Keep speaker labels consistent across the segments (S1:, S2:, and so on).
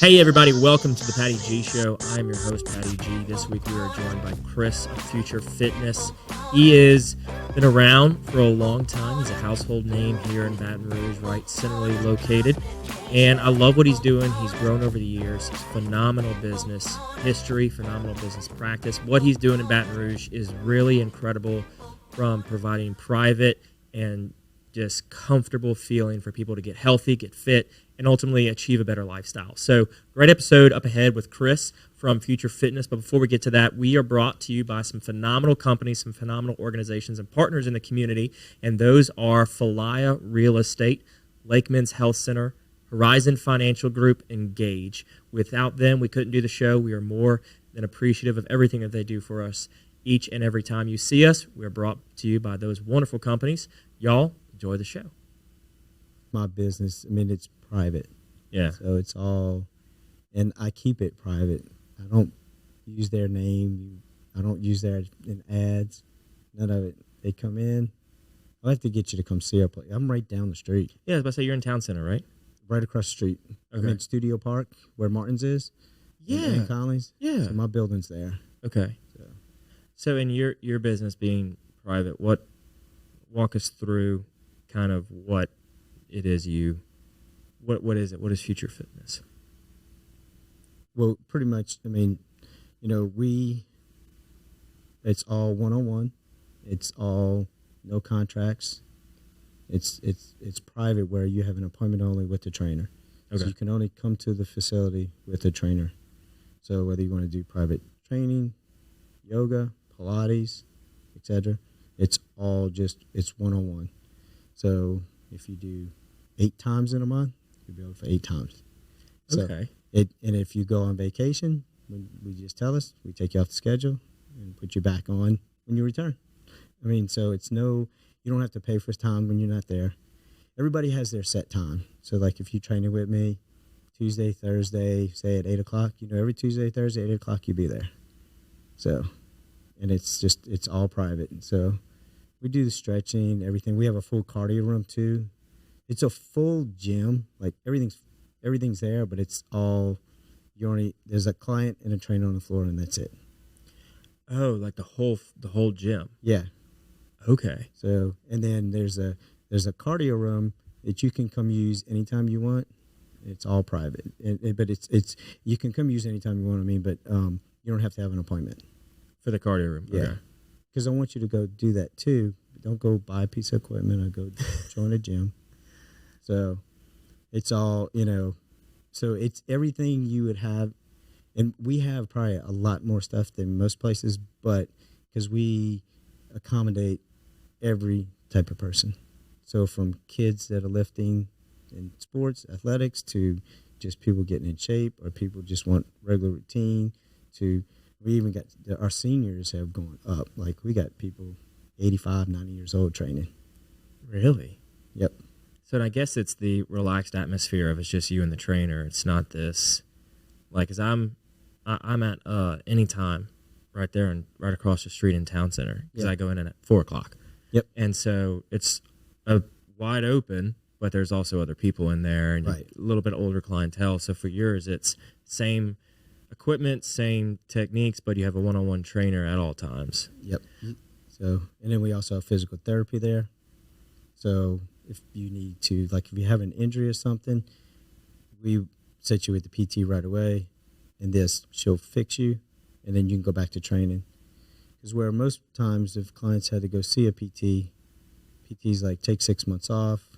S1: Hey everybody, welcome to the Patty G Show. I'm your host, Patty G. This week we are joined by Chris of Future Fitness. He has been around for a long time. He's a household name here in Baton Rouge, right centrally located. And I love what he's doing. He's grown over the years. It's phenomenal business history, phenomenal business practice. What he's doing in Baton Rouge is really incredible, from providing private and just comfortable feeling for people to get healthy, get fit, and ultimately achieve a better lifestyle. So, great episode up ahead with Chris from Future Fitness. But before we get to that, we are brought to you by some phenomenal companies, some phenomenal organizations and partners in the community. And those are Falaya Real Estate, Lakeman's Health Center, Horizon Financial Group, and Gage. Without them, we couldn't do the show. We are more than appreciative of everything that they do for us each and every time you see us. We are brought to you by those wonderful companies. Y'all, enjoy the show.
S2: My business, I mean, it's private.
S1: Yeah.
S2: So it's all, and I keep it private. I don't use their name. I don't use their in ads. None of it. They come in. I'll have to get you to come see our place. I'm right down the street.
S1: Yeah, I was about to say, you're in Town Center, right?
S2: Right across the street.
S1: Okay.
S2: I'm in Studio Park, where Martin's is.
S1: Yeah.
S2: And Collins.
S1: Yeah.
S2: So my building's there.
S1: Okay. So in your business being private, walk us through kind of what it is what is it? What is Future Fitness?
S2: Well, pretty much, I mean, it's all one-on-one. It's all no contracts. It's private, where you have an appointment only with the trainer. Okay. So you can only come to the facility with a trainer. So whether you want to do private training, yoga, Pilates, etc., it's all it's one-on-one. So if you do 8 times in a month, you'll be able for 8 times. So
S1: okay.
S2: And if you go on vacation, when we just tell us, we take you off the schedule and put you back on when you return. I mean, so you don't have to pay for time when you're not there. Everybody has their set time. So like if you train with me Tuesday, Thursday, say at 8 o'clock, every Tuesday, Thursday, 8 o'clock, you'll be there. So, and it's all private. So we do the stretching, everything. We have a full cardio room too. It's a full gym. Like everything's there, but it's all, there's a client and a trainer on the floor, and that's it.
S1: Oh, like the whole gym.
S2: Yeah.
S1: Okay.
S2: So, and then there's a cardio room that you can come use anytime you want. It's all private, but it's you can come use anytime you want. But you don't have to have an appointment
S1: for the cardio room.
S2: Yeah.
S1: Okay.
S2: Because I want you to go do that too. Don't go buy a piece of equipment or go join a gym. So it's all, so it's everything you would have. And we have probably a lot more stuff than most places, but because we accommodate every type of person. So from kids that are lifting in sports, athletics, to just people getting in shape, or people just want regular routine, to we even got our seniors have gone up. Like we got people 85, 90 years old training.
S1: Really?
S2: Yep.
S1: So I guess it's the relaxed atmosphere of it's just you and the trainer. It's not this, like, cause I'm at Anytime right there and right across the street in Town Center, because I go in at 4 o'clock.
S2: Yep.
S1: And so it's a wide open, but there's also other people in there, and
S2: right.
S1: A little bit older clientele. So for yours, it's same equipment, same techniques, but you have a one-on-one trainer at all times.
S2: Yep. So, and then we also have physical therapy there. So if you need to, like if you have an injury or something, we set you with the PT right away, and she'll fix you, and then you can go back to training. Because where most times if clients had to go see a PT's like take 6 months off,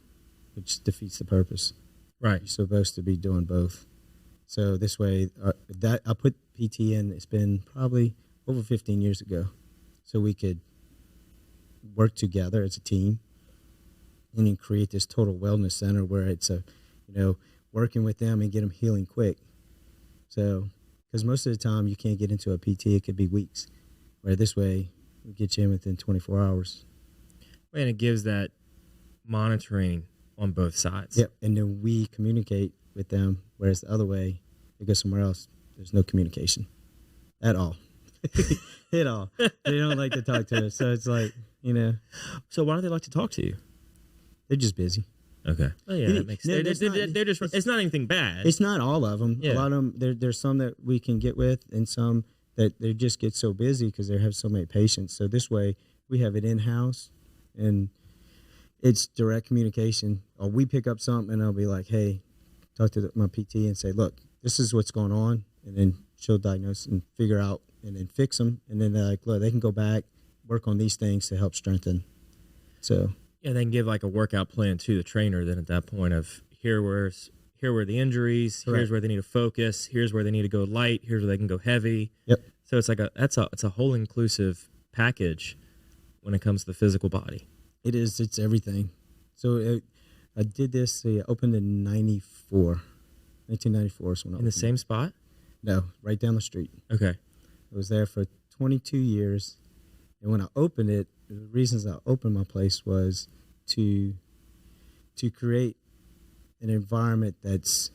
S2: which defeats the purpose.
S1: Right.
S2: You're supposed to be doing both. So this way, I put PT in, it's been probably over 15 years ago. So we could work together as a team and then create this total wellness center where it's working with them and get them healing quick. So, because most of the time you can't get into a PT, it could be weeks. Where this way, we get you in within 24 hours.
S1: And it gives that monitoring on both sides.
S2: Yep, and then we communicate with them, whereas the other way, they go somewhere else. There's no communication at all. At all. They don't like to talk to us. So it's like,
S1: So why don't they like to talk to you?
S2: They're just busy.
S1: Okay. Oh yeah, that makes sense. They're just it's not anything bad.
S2: It's not all of them.
S1: Yeah.
S2: A lot of them. There's some that we can get with, and some that they just get so busy because they have so many patients. So this way, we have it in house, and it's direct communication. Or we pick up something, and I'll be like, "Hey, talk to my PT and say, look, this is what's going on," and then she'll diagnose and figure out, and then fix them, and then they're like, look, they can go back, work on these things to help strengthen. So.
S1: Yeah, they can give like a workout plan to the trainer. Then at that point of here were the injuries.
S2: Correct.
S1: Here's where they need to focus. Here's where they need to go light. Here's where they can go heavy.
S2: Yep.
S1: So it's like it's a whole inclusive package when it comes to the physical body.
S2: It is. It's everything. So I did this. Opened in 1994 is when I
S1: In the
S2: opened.
S1: same spot?
S2: No, right down the street.
S1: Okay.
S2: I was there for 22 years, and when I opened it, the reasons I opened my place was to create an environment that's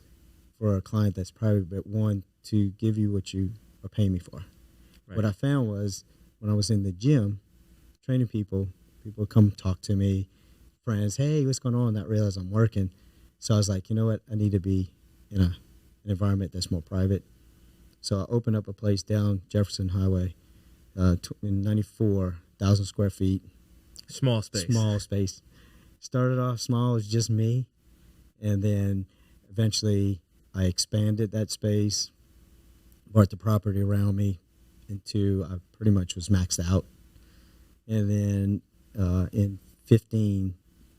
S2: for a client that's private, but one, to give you what you are paying me for.
S1: Right.
S2: What I found was when I was in the gym training people would come talk to me, friends, hey, what's going on? Not realize I'm working. So I was like, you know what? I need to be in an environment that's more private. So I opened up a place down Jefferson Highway in 94, 1,000 square feet.
S1: Small space.
S2: Small space. Started off small, it was just me. And then eventually I expanded that space, bought the property around me until I pretty much was maxed out. And then in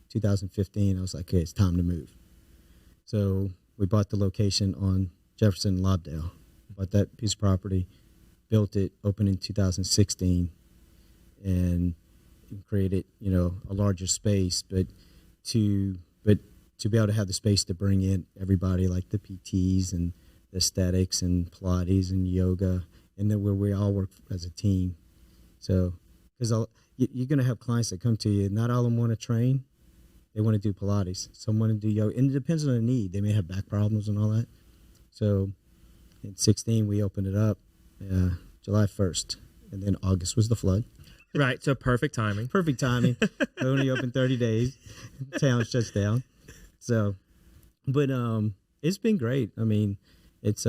S2: 2015, I was like, okay, it's time to move. So we bought the location on Jefferson and Lobdell. Bought that piece of property, built it, opened in 2016, and created, a larger space, but to be able to have the space to bring in everybody like the PTs and the aesthetics and Pilates and yoga, and then where we all work as a team. So, because you're going to have clients that come to you, not all of them want to train. They want to do Pilates. Some want to do yoga, and it depends on the need. They may have back problems and all that. So in 16, we opened it up July 1st, and then August was the flood.
S1: Right, so perfect timing.
S2: Perfect timing. We only opened 30 days. Town shuts down. So, but it's been great. I mean, it's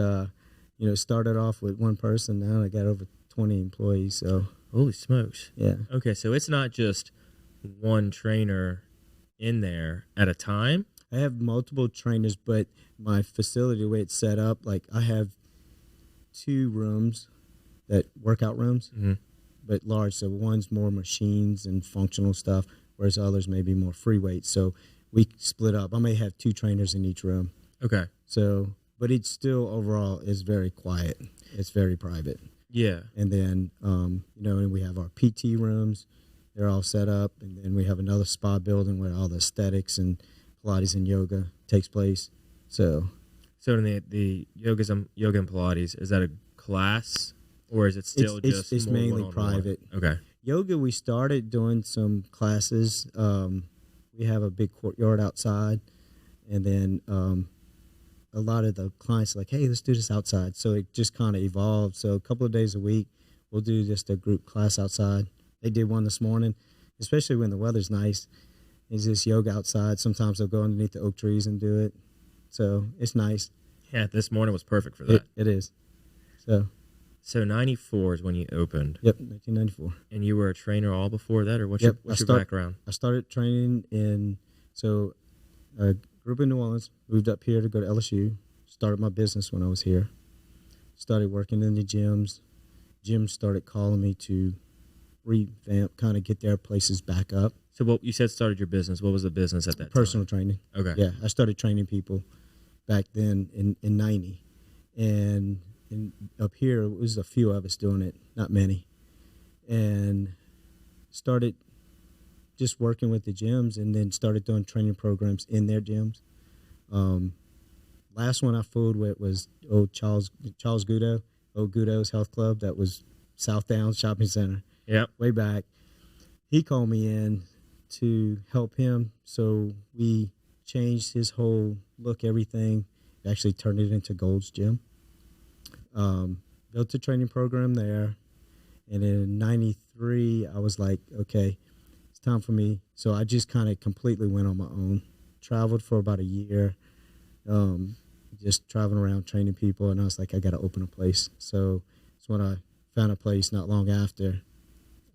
S2: started off with one person. Now I got over 20 employees. So
S1: holy smokes!
S2: Yeah.
S1: Okay, so it's not just one trainer in there at a time.
S2: I have multiple trainers, but my facility, the way it's set up, like I have 2 rooms, that workout rooms.
S1: Mm-hmm.
S2: But large. So one's more machines and functional stuff, whereas others may be more free weights. So we split up. I may have 2 trainers in each room.
S1: Okay.
S2: So, but it's still overall is very quiet. It's very private.
S1: Yeah.
S2: And then, and we have our PT rooms. They're all set up. And then we have another spa building where all the aesthetics and Pilates and yoga takes place. So
S1: in the yoga and Pilates, is that a class? Or is it still
S2: it's
S1: more
S2: mainly
S1: one-on-one?
S2: private.
S1: Okay.
S2: Yoga, we started doing some classes. We have a big courtyard outside, and then a lot of the clients are like, hey, let's do this outside. So it just kind of evolved. So a couple of days a week, we'll do just a group class outside. They did one this morning, especially when the weather's nice. It's just yoga outside. Sometimes they'll go underneath the oak trees and do it. So it's nice.
S1: Yeah, this morning was perfect for that.
S2: It is.
S1: So 94 is when you opened.
S2: Yep, 1994.
S1: And you were a trainer all before that, or what's your background?
S2: I started training I grew up in New Orleans, moved up here to go to LSU, started my business when I was here, started working in the gyms. Gyms started calling me to revamp, kind of get their places back up.
S1: So what you said started your business. What was the business at that
S2: Personal
S1: time?
S2: training.
S1: Okay.
S2: Yeah, I started training people back then in 90. And up here, it was a few of us doing it, not many. And started just working with the gyms, and then started doing training programs in their gyms. Last one I fooled with was old Charles Gudo, old Gudo's Health Club. That was South Downs Shopping Center.
S1: Yeah.
S2: Way back. He called me in to help him, so we changed his whole look, everything. Actually turned it into Gold's Gym. Built a training program there, and in 93 I was like, okay, it's time for me. So I just kind of completely went on my own traveled for about a year, just traveling around training people, and I was like, I got to open a place. So it's when I found a place not long after,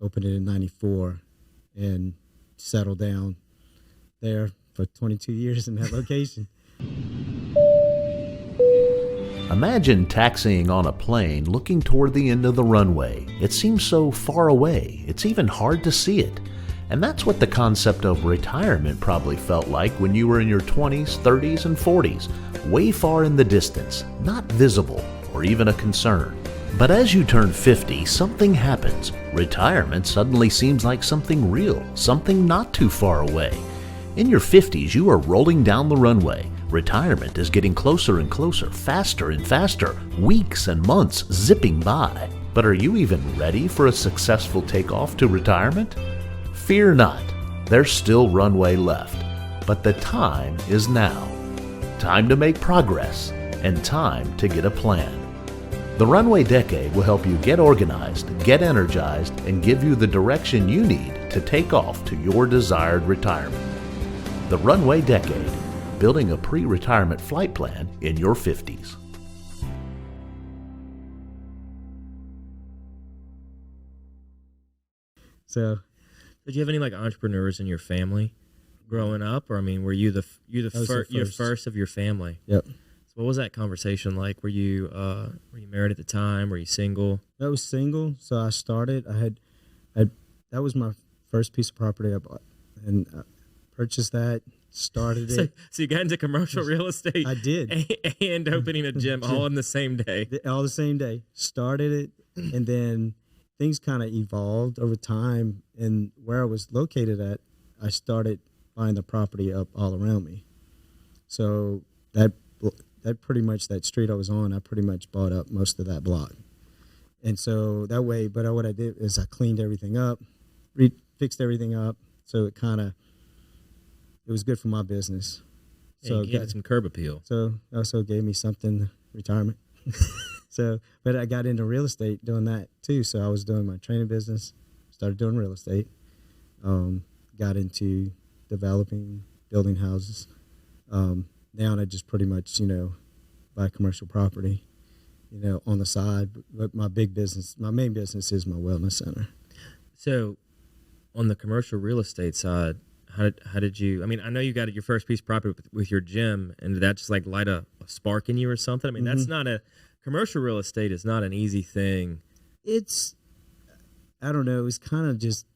S2: opened it in '94, and settled down there for 22 years in that location.
S3: Imagine taxiing on a plane looking toward the end of the runway. It seems so far away, it's even hard to see it. And that's what the concept of retirement probably felt like when you were in your 20s, 30s, and 40s, way far in the distance, not visible or even a concern. But as you turn 50, something happens. Retirement suddenly seems like something real, something not too far away. In your 50s, you are rolling down the runway. Retirement is getting closer and closer, faster and faster, weeks and months zipping by. But are you even ready for a successful takeoff to retirement? Fear not, there's still runway left. But the time is now. Time to make progress and time to get a plan. The Runway Decade will help you get organized, get energized, and give you the direction you need to take off to your desired retirement. The Runway Decade, building a pre-retirement flight plan in your 50s.
S2: So,
S1: did you have any like entrepreneurs in your family growing up, or I mean, were you the first of your family?
S2: Yep.
S1: So what was that conversation like? Were you married at the time? Were you single?
S2: I was single, so I started. That was my first piece of property I bought, and I purchased that. Started it.
S1: So you got into commercial real estate.
S2: I did.
S1: And opening a gym all in the same day.
S2: All the same day. Started it, and then things kind of evolved over time. And where I was located at, I started buying the property up all around me. So that pretty much, that street I was on, I pretty much bought up most of that block. And so that way, but what I did is I cleaned everything up, fixed everything up, so it was good for my business.
S1: Yeah,
S2: so
S1: you gave it some curb appeal.
S2: So it also gave me something, retirement. But I got into real estate doing that too. So I was doing my training business, started doing real estate, got into developing, building houses. Now I just pretty much, buy commercial property, on the side. But my main business is my wellness center.
S1: So on the commercial real estate side, how did you, I mean, I know you got your first piece of property with your gym, and did that just like light a spark in you or something? I mean, that's not commercial real estate is not an easy thing.
S2: I don't know, it was kind of just,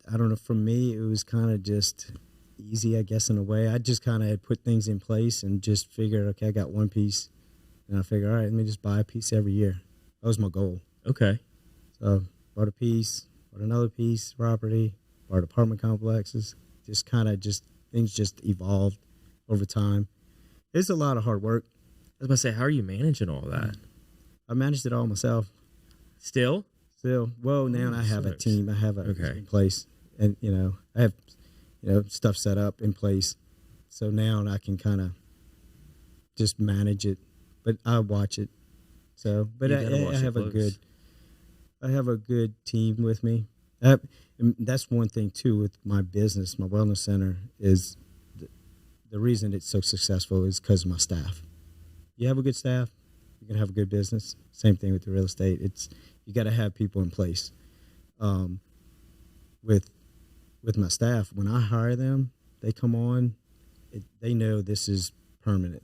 S2: for me, it was kind of just easy, I guess, in a way. I just kind of had put things in place and just figured, okay, I got one piece, and I figured, all right, let me just buy a piece every year. That was my goal.
S1: Okay.
S2: So bought a piece, bought another piece, property, bought apartment complexes. Just kind of things just evolved over time. It's a lot of hard work.
S1: I was about to say, how are you managing all that?
S2: I managed it all myself.
S1: Still?
S2: Well, now I have a team. I have in place, and I have stuff set up in place. So now I can kind of just manage it, but I watch it. So, but I have a good team with me. And that's one thing too with my business, my wellness center, is the reason it's so successful is because of my staff. You have a good staff, you're gonna have a good business. Same thing with the real estate. You got to have people in place. With my staff, when I hire them, they come on. They know this is permanent.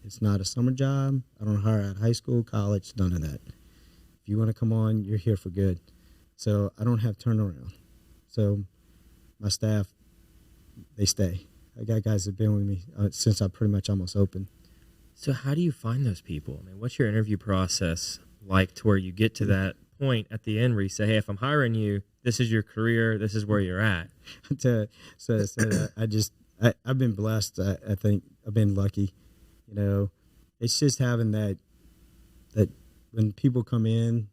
S2: It's not a summer job. I don't hire at high school, college, none of that. If you want to come on, you're here for good. So I don't have turnaround. So my staff, they stay. I got guys that have been with me since I pretty much almost opened.
S1: So how do you find those people? I mean, what's your interview process like to where you get to that point at the end where you say, hey, if I'm hiring you, this is your career, this is where you're at?
S2: I've been blessed. I think I've been lucky. It's just having that when people come in,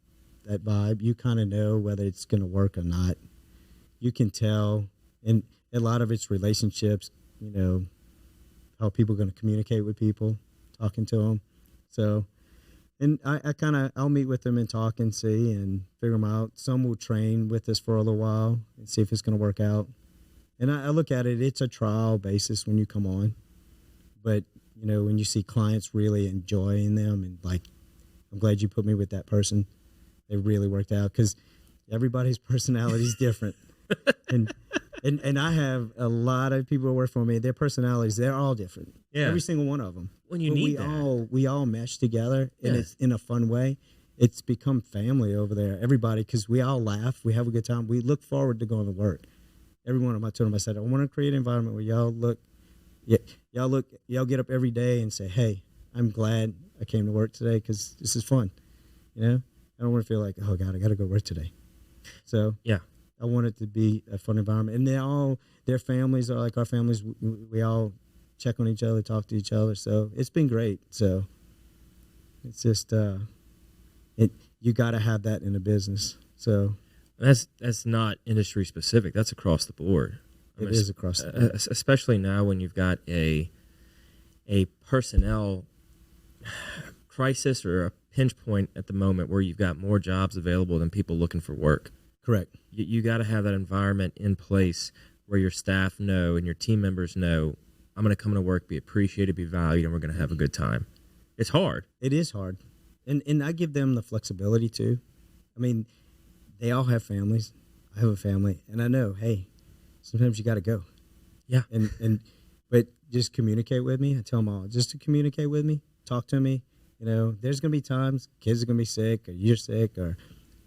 S2: that vibe, you kind of know whether it's going to work or not. You can tell, and a lot of it's relationships, how people are going to communicate with people, talking to them. So, and I'll meet with them and talk and see and figure them out. Some will train with us for a little while and see if it's going to work out. And I look at it, it's a trial basis when you come on. But, you know, when you see clients really enjoying them and like, I'm glad you put me with that person. They really worked out because everybody's personality is different. And I have a lot of people who work for me. Their personalities, they're all different.
S1: Yeah.
S2: Every single one of them.
S1: When you need
S2: we all mesh together, and
S1: Yeah.
S2: it's in a fun way. It's become family over there. Everybody, because we all laugh, we have a good time. We look forward to going to work. Every one of them, I told them, I said, I want to create an environment where y'all get up every day and say, hey, I'm glad I came to work today because this is fun. You know, I don't want to feel like, oh God, I got to go work today. So
S1: Yeah.
S2: I want it to be a fun environment, and their families are like our families. We all check on each other, talk to each other. So it's been great. So it's just you got to have that in a business. So
S1: That's not industry specific. That's across the board.
S2: it is across the board.
S1: Especially now when you've got a personnel crisis or a pinch point at the moment where you've got more jobs available than people looking for work.
S2: Correct.
S1: You got to have that environment in place where your staff know and your team members know, I'm going to come to work, be appreciated, be valued, and we're going to have a good time. It's hard.
S2: It is hard. And I give them the flexibility too. I mean, they all have families. I have a family, and I know, hey, sometimes you got to go.
S1: Yeah.
S2: But just communicate with me. I tell them all, just to communicate with me, talk to me. You know, there's going to be times kids are going to be sick, or you're sick, or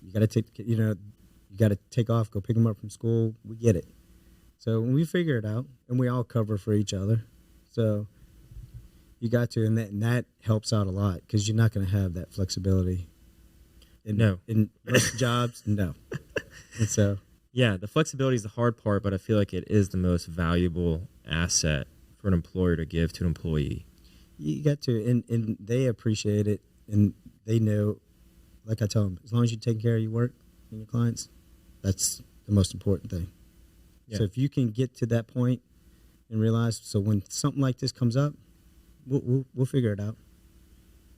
S2: you got to take off, go pick them up from school. We get it. So when we figure it out, and we all cover for each other. So you got to, and that helps out a lot because you're not going to have that flexibility. In most jobs, no. And so.
S1: Yeah, the flexibility is the hard part, but I feel like it is the most valuable asset for an employer to give to an employee.
S2: You got to, and they appreciate it, and they know, like I tell them, as long as you're taking care of your work and your clients, that's the most important thing.
S1: Yeah.
S2: So if you can get to that point and realize, so when something like this comes up, we'll figure it out.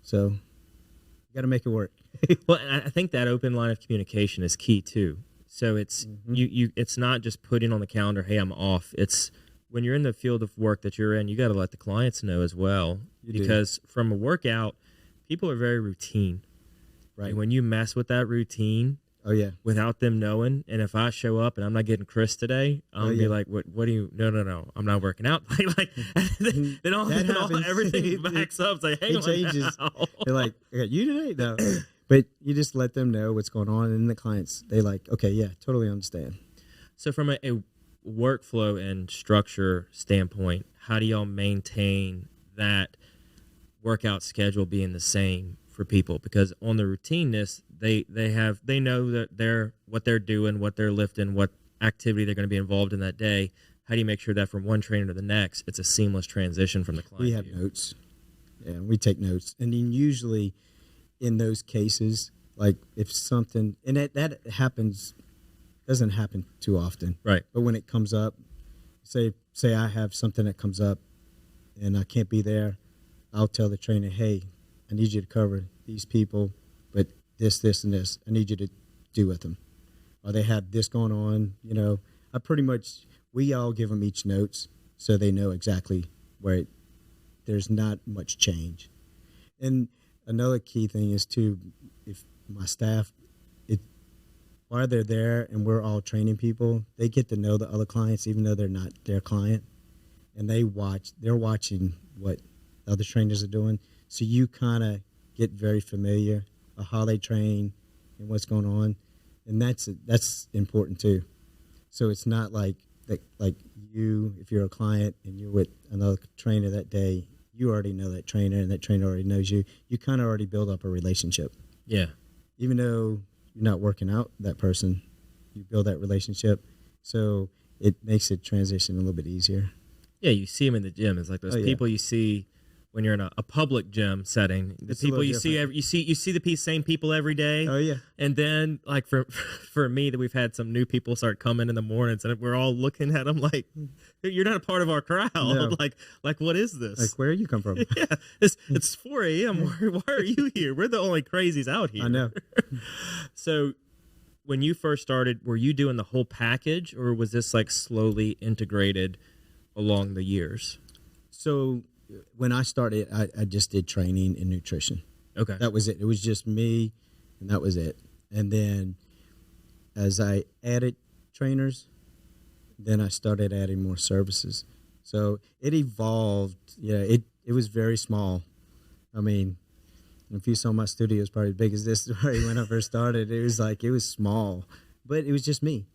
S2: So you got to make it work.
S1: Well, and I think that open line of communication is key too. So it's it's not just putting on the calendar, hey, I'm off. It's when you're in the field of work that you're in, you got to let the clients know as well. Because from a workout, people are very routine.
S2: Right.
S1: And when you mess with that routine,
S2: Oh yeah.
S1: without them knowing, and if I show up and I'm not getting Chris today, I'm gonna be like, what do you? No, I'm not working out. then everything backs up. It's like, hang
S2: It
S1: on
S2: changes.
S1: now.
S2: They're like, I got you today? No. But you just let them know what's going on, and the clients, they like, okay, yeah, totally understand.
S1: So from a workflow and structure standpoint, how do y'all maintain that workout schedule being the same for people? Because on the routineness, they know that what they're doing, what they're lifting, what activity they're going to be involved in that day. How do you make sure that from one trainer to the next, it's a seamless transition from the client?
S2: We have notes. Yeah, we take notes. And then usually in those cases, like if something, and that happens, doesn't happen too often.
S1: Right.
S2: But when it comes up, say I have something that comes up and I can't be there, I'll tell the trainer, hey, I need you to cover these people, but this, and this, I need you to do with them. Or they have this going on, you know. We all give them each notes so they know exactly where there's not much change. And another key thing is too, if my staff, while they're there and we're all training people, they get to know the other clients even though they're not their client. And they're watching what the other trainers are doing. So you kind of get very familiar of how they train and what's going on. And that's important too. So it's not like you, if you're a client and you're with another trainer that day, you already know that trainer and that trainer already knows you. You kind of already build up a relationship.
S1: Yeah.
S2: Even though you're not working out that person, you build that relationship. So it makes it transition a little bit easier.
S1: Yeah, you see them in the gym. It's like those people you see when you're in a public gym setting. The
S2: It's
S1: people you see the same people every day.
S2: Oh yeah.
S1: And then like for me, that we've had some new people start coming in the mornings, and we're all looking at them like, you're not a part of our crowd.
S2: No.
S1: Like what is this?
S2: Like where you come from?
S1: Yeah, it's 4 a.m. Why are you here? We're the only crazies out here.
S2: I know.
S1: So when you first started, were you doing the whole package, or was this like slowly integrated along the years?
S2: So when I started, I just did training and nutrition.
S1: Okay.
S2: That was it. It was just me, and that was it. And then as I added trainers, then I started adding more services. So it evolved. Yeah, it was very small. I mean, if you saw my studio, it's probably as big as this when I first started. It was small, but it was just me.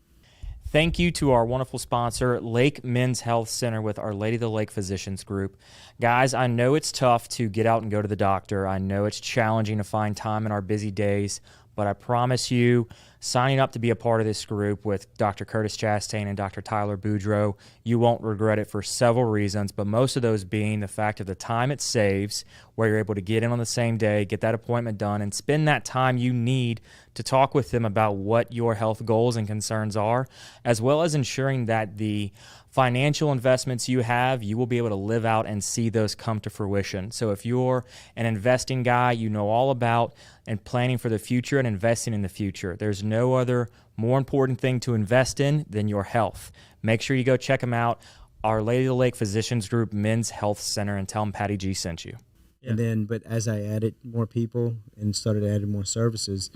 S1: Thank you to our wonderful sponsor, Lake Men's Health Center with Our Lady of the Lake Physicians Group. Guys, I know it's tough to get out and go to the doctor. I know it's challenging to find time in our busy days, but I promise you, signing up to be a part of this group with Dr. Curtis Chastain and Dr. Tyler Boudreau, you won't regret it for several reasons, but most of those being the fact of the time it saves, where you're able to get in on the same day, get that appointment done, and spend that time you need to talk with them about what your health goals and concerns are, as well as ensuring that the financial investments you have, you will be able to live out and see those come to fruition. So if you're an investing guy, you know all about and planning for the future and investing in the future. There's no other more important thing to invest in than your health. Make sure you go check them out, Our Lady of the Lake Physicians Group Men's Health Center, and tell them Patty G sent you.
S2: Yeah. And then, but as I added more people and started adding more services,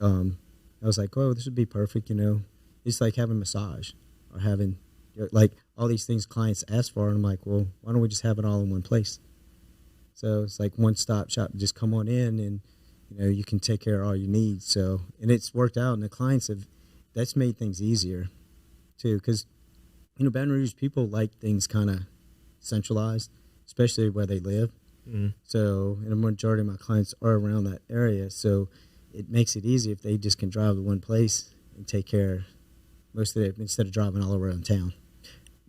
S2: I was like, oh, this would be perfect, It's like having a massage or having, like, all these things clients ask for, and I'm like, well, why don't we just have it all in one place? So it's like one-stop shop. Just come on in, and, you can take care of all your needs. So, and it's worked out, and the clients that's made things easier, too, because, Baton Rouge people like things kind of centralized, especially where they live. Mm-hmm. So, and a majority of my clients are around that area, so it makes it easy if they just can drive to one place and take care most of it instead of driving all around town.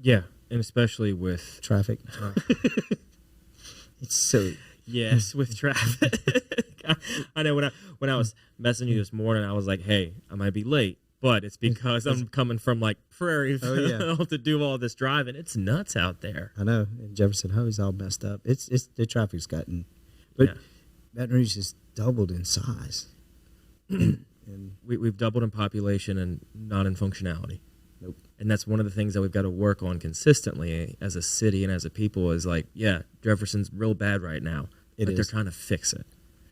S1: Yeah, and especially with
S2: traffic. It's so
S1: yes, with traffic. I know when I was messaging you this morning, I was like, "Hey, I might be late," but it's because I'm coming from like Prairieville to do all this driving. It's nuts out there.
S2: I know. And Jefferson Highway's all messed up. It's the traffic's gotten, but Baton Rouge has doubled in size. and
S1: we've doubled in population and not in functionality.
S2: Nope.
S1: And that's one of the things that we've got to work on consistently as a city and as a people is like, Jefferson's real bad right now. But they're trying to fix it.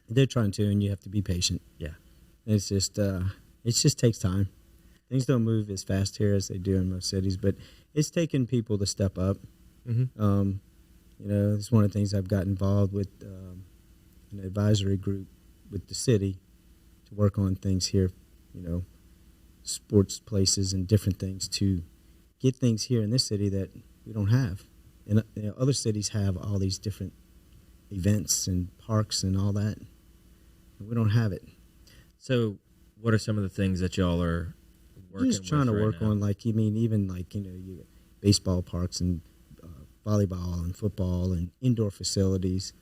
S2: They're trying to, and you have to be patient.
S1: Yeah.
S2: And it just takes time. Things don't move as fast here as they do in most cities, but it's taken people to step up. Mm-hmm. It's one of the things I've got involved with an advisory group with the city to work on things here, sports places and different things to get things here in this city that we don't have. And other cities have all these different events and parks and all that. And we don't have it.
S1: So what are some of the things that y'all are working
S2: just trying to work on, you baseball parks and volleyball and football and indoor facilities.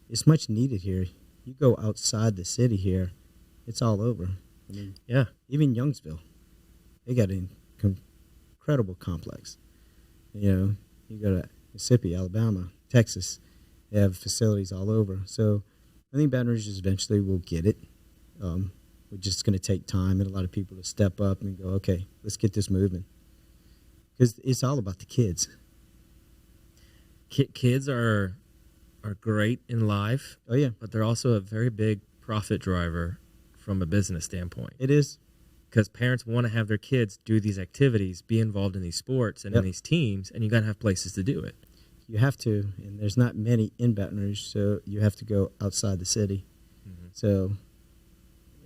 S2: It's much needed here. You go outside the city here, it's all over. I mean, even Youngsville, they got an incredible complex. You go to Mississippi, Alabama, Texas, they have facilities all over. So I think Baton Rouge eventually will get it. We're just going to take time and a lot of people to step up and go, okay, let's get this moving. Because it's all about the kids.
S1: Kids are great in life.
S2: Oh, yeah.
S1: But they're also a very big profit driver from a business standpoint.
S2: It is.
S1: Because parents want to have their kids do these activities, be involved in these sports and in these teams, and you got to have places to do it.
S2: You have to, and there's not many in Baton Rouge, so you have to go outside the city. Mm-hmm. So,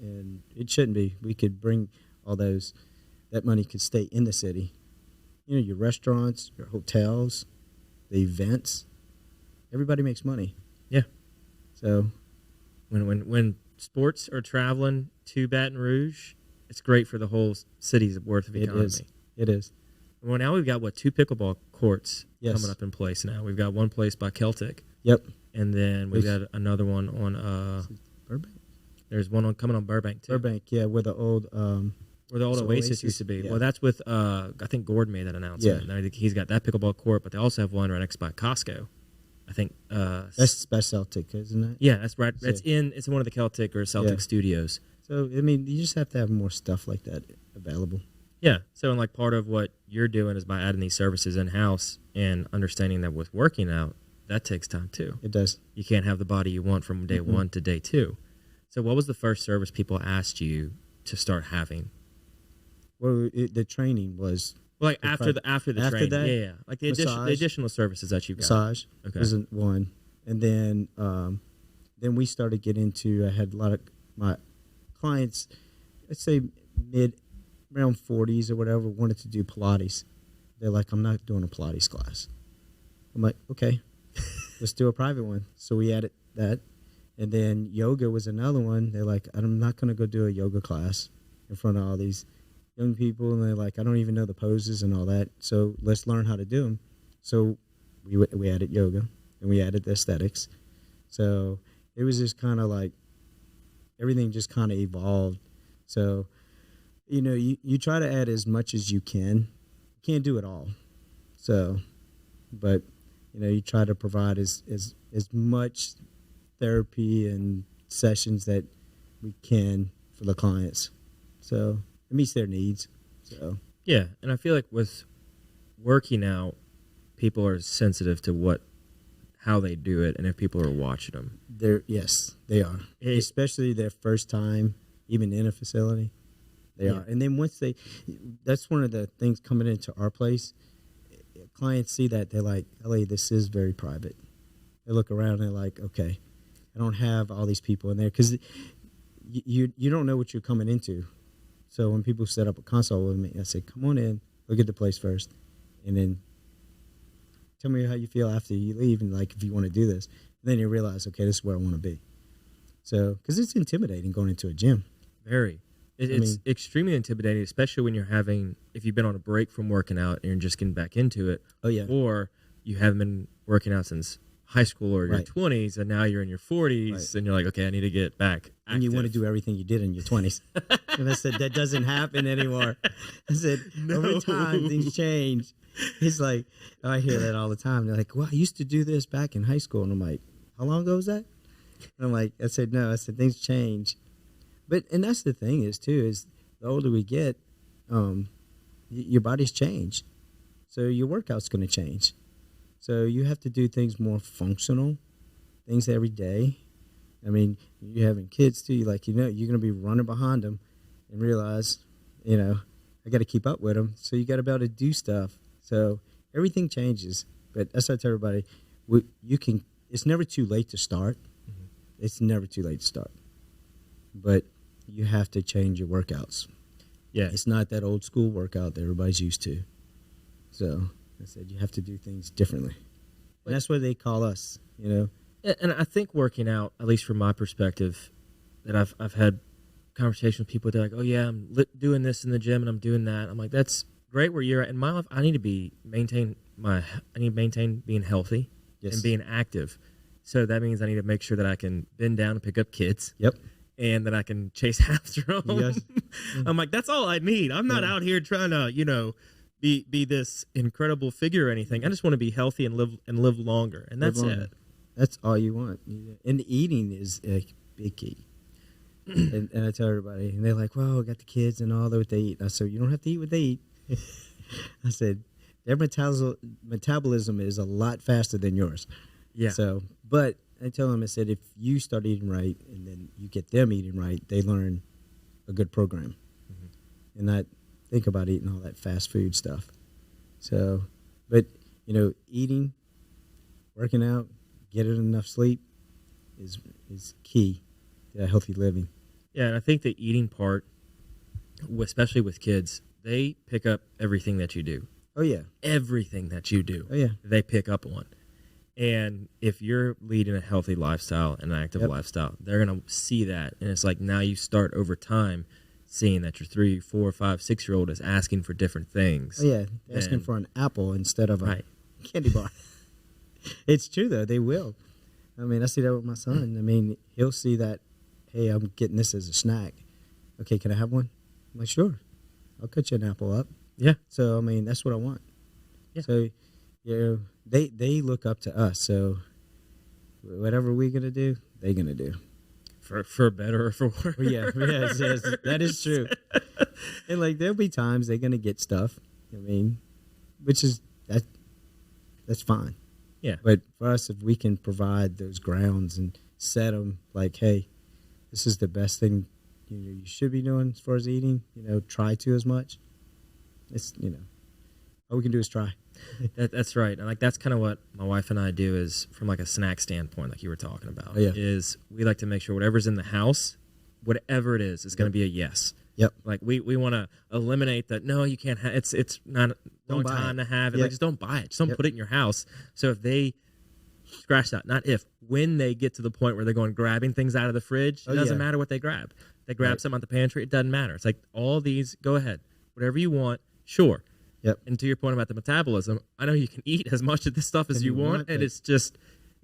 S2: and it shouldn't be. We could bring all that money could stay in the city. Your restaurants, your hotels, the events, everybody makes money.
S1: Yeah.
S2: So,
S1: when sports are traveling to Baton Rouge, it's great for the whole city's worth of economy.
S2: It is.
S1: Well, now we've got, 2 pickleball courts coming up in place now. We've got one place by Celtic.
S2: Yep.
S1: And then we've got another one on
S2: Burbank.
S1: There's one coming on Burbank, too.
S2: Burbank, yeah, where the old
S1: Oasis used to be. Yeah. Well, that's with, I think Gord made that announcement.
S2: Yeah.
S1: I think he's got that pickleball court, but they also have one right next by Costco. I think
S2: that's by Celtic, isn't it?
S1: Yeah, that's right. It's one of the Celtic or Celtic studios.
S2: So I mean, you just have to have more stuff like that available.
S1: Yeah. So part of what you're doing is by adding these services in house and understanding that with working out, that takes time too.
S2: It does.
S1: You can't have the body you want from day one to day two. So what was the first service people asked you to start having?
S2: Well, the training was
S1: Like after the training.
S2: that,
S1: Yeah. Like the additional services that you got.
S2: massage.
S1: Okay.
S2: Wasn't one, and then we started getting into. I had a lot of my clients, let's say around 40s or whatever, wanted to do Pilates. They're like, I'm not doing a Pilates class. I'm like, okay, let's do a private one. So we added that. And then yoga was another one. They're like, I'm not going to go do a yoga class in front of all these young people. And they're like, I don't even know the poses and all that. So let's learn how to do them. So we added yoga and we added the aesthetics. So it was just kind of like everything just kind of evolved. So, you try to add as much as you can. You can't do it all. So, but, you try to provide as much therapy and sessions that we can for the clients. So it meets their needs. So
S1: yeah, and I feel like with working out, people are sensitive to how they do it, and if people are watching them.
S2: Yes, they are. Especially their first time, even in a facility. They are. And then that's one of the things coming into our place. Clients see that, they're like, LA, this is very private. They look around and they're like, okay, I don't have all these people in there, because you don't know what you're coming into. So when people set up a consult with me, I say, come on in, look at the place first, and then tell me how you feel after you leave, and like if you want to do this. And then you realize, okay, this is where I want to be. So, because it's intimidating going into a gym.
S1: Very. It's extremely intimidating, especially when if you've been on a break from working out and you're just getting back into it.
S2: Oh, yeah.
S1: Or you haven't been working out since high school or your
S2: Right.
S1: 20s, and now you're in your 40s,
S2: Right.
S1: and you're like, okay, I need to get back active.
S2: And you want to do everything you did in your 20s. And I said, that doesn't happen anymore. I said, over time, things change. He's like, I hear that all the time. They're like, well, I used to do this back in high school. And I'm like, how long ago was that? And I'm like, I said, things change. And that's the thing is the older we get, your body's changed. So your workout's going to change. So you have to do things more functional, things every day. I mean, you're having kids too. You're going to be running behind them and realize, I got to keep up with them. So you got to be able to do stuff. So everything changes. But that's what I tell everybody. It's never too late to start. Mm-hmm. It's never too late to start. But you have to change your workouts.
S1: Yeah.
S2: It's not that old school workout that everybody's used to. So I said you have to do things differently. And that's what they call us,
S1: And I think working out, at least from my perspective, that I've had conversations with people. They're like, oh, yeah, I'm doing this in the gym and I'm doing that. I'm like, that's great where you're at. In my life, I need to maintain being healthy and being active. So that means I need to make sure that I can bend down and pick up kids.
S2: Yep.
S1: And that I can chase after them.
S2: Yes.
S1: I'm like, that's all I need. I'm not out here trying to, be this incredible figure or anything. I just want to be healthy and live longer. And that's it.
S2: That's all you want. And eating is a big key. and I tell everybody, and they're like, well, I got the kids and all that what they eat. I said, you don't have to eat what they eat. I said, their metabolism is a lot faster than yours.
S1: Yeah.
S2: So, but I tell them, I said, if you start eating right and then you get them eating right, they learn a good program and not think about eating all that fast food stuff. So, but, eating, working out, getting enough sleep is key to healthy living.
S1: Yeah, and I think the eating part, especially with kids, they pick up everything that you do.
S2: Oh, yeah.
S1: Everything that you do.
S2: Oh, yeah.
S1: They pick up on. And if you're leading a healthy lifestyle and an active lifestyle, they're going to see that. And it's like now you start over time seeing that your 3, 4, 5, 6-year-old is asking for different things.
S2: Oh, yeah. Asking for an apple instead of a candy bar. It's true, though. They will. I mean, I see that with my son. I mean, he'll see that, hey, I'm getting this as a snack. Okay, can I have one? I'm like, sure. I'll cut you an apple up.
S1: Yeah.
S2: So, I mean, that's what I want.
S1: Yeah.
S2: So, they look up to us. So, whatever we're going to do, they're going to do.
S1: For better or for worse.
S2: Yeah, yes, that is true. And, there'll be times they're going to get stuff. I mean, which is, that's fine.
S1: Yeah.
S2: But for us, if we can provide those grounds and set them like, hey, this is the best thing you should be doing as far as eating, try to as much. It's, all we can do is try.
S1: That's right. And like that's kind of what my wife and I do is from like a snack standpoint, like you were talking about,
S2: Oh, yeah.
S1: is we like to make sure whatever's in the house, whatever it is going to be a yes.
S2: Yep.
S1: Like we want to eliminate that. No, you can't have it's not the
S2: Don't
S1: wrong
S2: buy
S1: time
S2: it.
S1: to have it.
S2: Yep.
S1: Like just don't buy it. Just don't
S2: Yep.
S1: put it in your house. So if they scratch that, not if, when they get to the point where they're going grabbing things out of the fridge, it doesn't matter what they grab. They grab something out the pantry, it doesn't matter. It's like all these, go ahead. Whatever you want, sure.
S2: Yep.
S1: And to your point about the metabolism, I know you can eat as much of this stuff as you want, and it's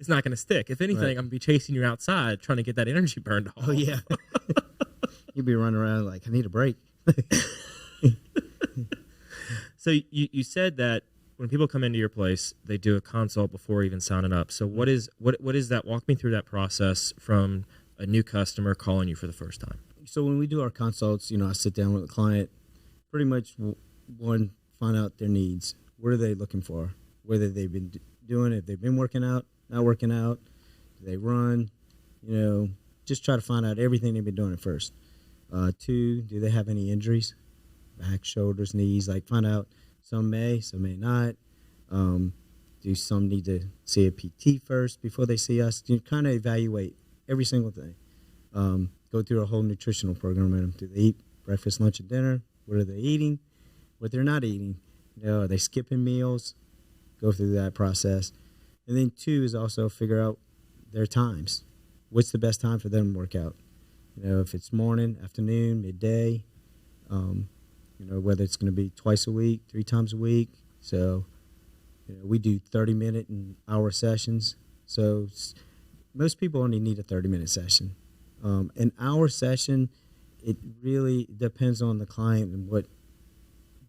S1: not going to stick. If anything, I'm going to be chasing you outside trying to get that energy burned off.
S2: Oh, yeah. You'd be running around like, I need a break.
S1: So you said that when people come into your place, they do a consult before even signing up. So what is that? Walk me through that process from a new customer calling you for the first time.
S2: So when we do our consults, I sit down with the client, pretty much one, find out their needs. What are they looking for? Whether they've been doing it, if they've been working out, not working out, do they run, just try to find out everything they've been doing at first. Two, do they have any injuries? Back, shoulders, knees, like find out. Some may not. Do some need to see a PT first before they see us? You kind of evaluate every single thing. Go through a whole nutritional program with them. Do they eat breakfast, lunch, and dinner? What are they eating? What they're not eating? Are they skipping meals? Go through that process. And then two is also figure out their times. What's the best time for them to work out? If it's morning, afternoon, midday, whether it's going to be twice a week, 3 times a week. So, we do 30-minute and hour sessions. So most people only need a 30-minute session. An hour session, it really depends on the client and what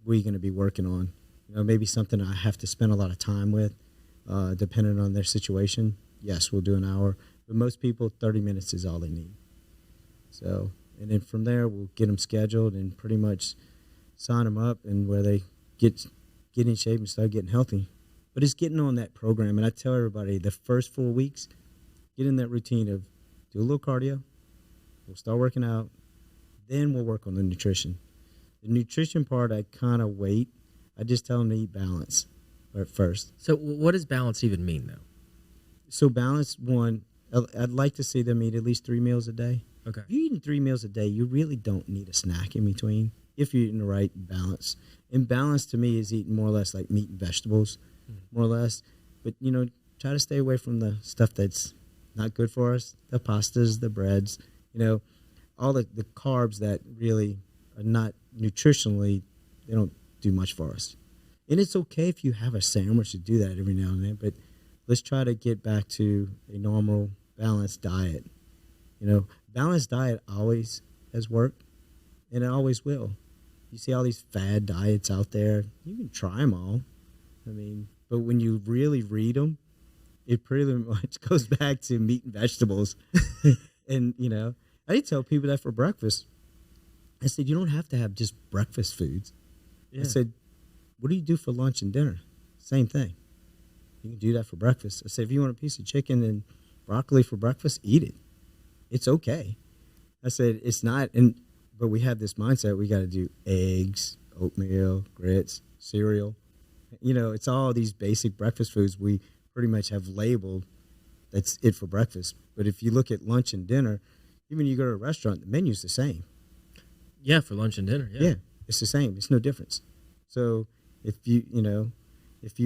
S2: we're going to be working on. Maybe something I have to spend a lot of time with, depending on their situation. Yes, we'll do an hour. But most people, 30 minutes is all they need. So, and then from there, we'll get them scheduled and pretty much sign them up and where they get in shape and start getting healthy. But it's getting on that program. And I tell everybody the first 4 weeks, get in that routine of do a little cardio. We'll start working out. Then we'll work on the nutrition. The nutrition part, I kind of wait. I just tell them to eat balance at first.
S1: So what does balance even mean, though?
S2: So balance, one, I'd like to see them eat at least 3 meals a day.
S1: Okay.
S2: If you're eating 3 meals a day, you really don't need a snack in between if you're eating the right balance. And balance to me is eating more or less like meat and vegetables, more or less. But, try to stay away from the stuff that's not good for us, the pastas, the breads, all the carbs that really are not nutritionally, they don't do much for us. And it's okay if you have a sandwich to do that every now and then, but let's try to get back to a normal, balanced diet. Balanced diet always has worked, and it always will. You see all these fad diets out there. You can try them all. But when you really read them, it pretty much goes back to meat and vegetables. And, I tell people that for breakfast. I said, you don't have to have just breakfast foods. Yeah. I said, what do you do for lunch and dinner? Same thing. You can do that for breakfast. I said, if you want a piece of chicken and broccoli for breakfast, eat it. It's okay. I said, it's not, but we have this mindset, we got to do eggs, oatmeal, grits, cereal. It's all these basic breakfast foods we pretty much have labeled. That's it for breakfast. But if you look at lunch and dinner, even you go to a restaurant, the menu's the same.
S1: Yeah, for lunch and dinner. Yeah,
S2: it's the same. It's no difference. So if you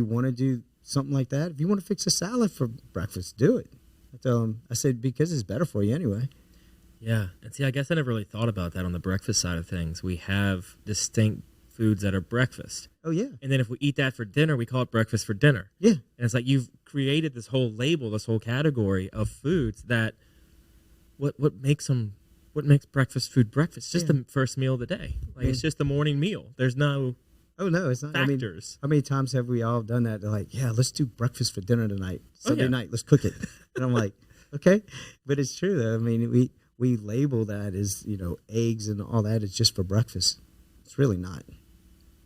S2: want to do something like that, if you want to fix a salad for breakfast, do it. I tell them, I said, because it's better for you anyway.
S1: Yeah. And see, I guess I never really thought about that on the breakfast side of things. We have distinct foods that are breakfast.
S2: Oh, yeah.
S1: And then if we eat that for dinner, we call it breakfast for dinner.
S2: Yeah.
S1: And it's like you've created this whole label, this whole category of foods that what makes breakfast food breakfast? It's just the first meal of the day. Like it's just the morning meal. There's no
S2: Oh, no, it's not.
S1: factors.
S2: How many times have we all done that? They're like, yeah, let's do breakfast for dinner tonight. Sunday night, let's cook it. And I'm like, okay. But it's true, though. We label that as, eggs and all that. It's just for breakfast. It's really not.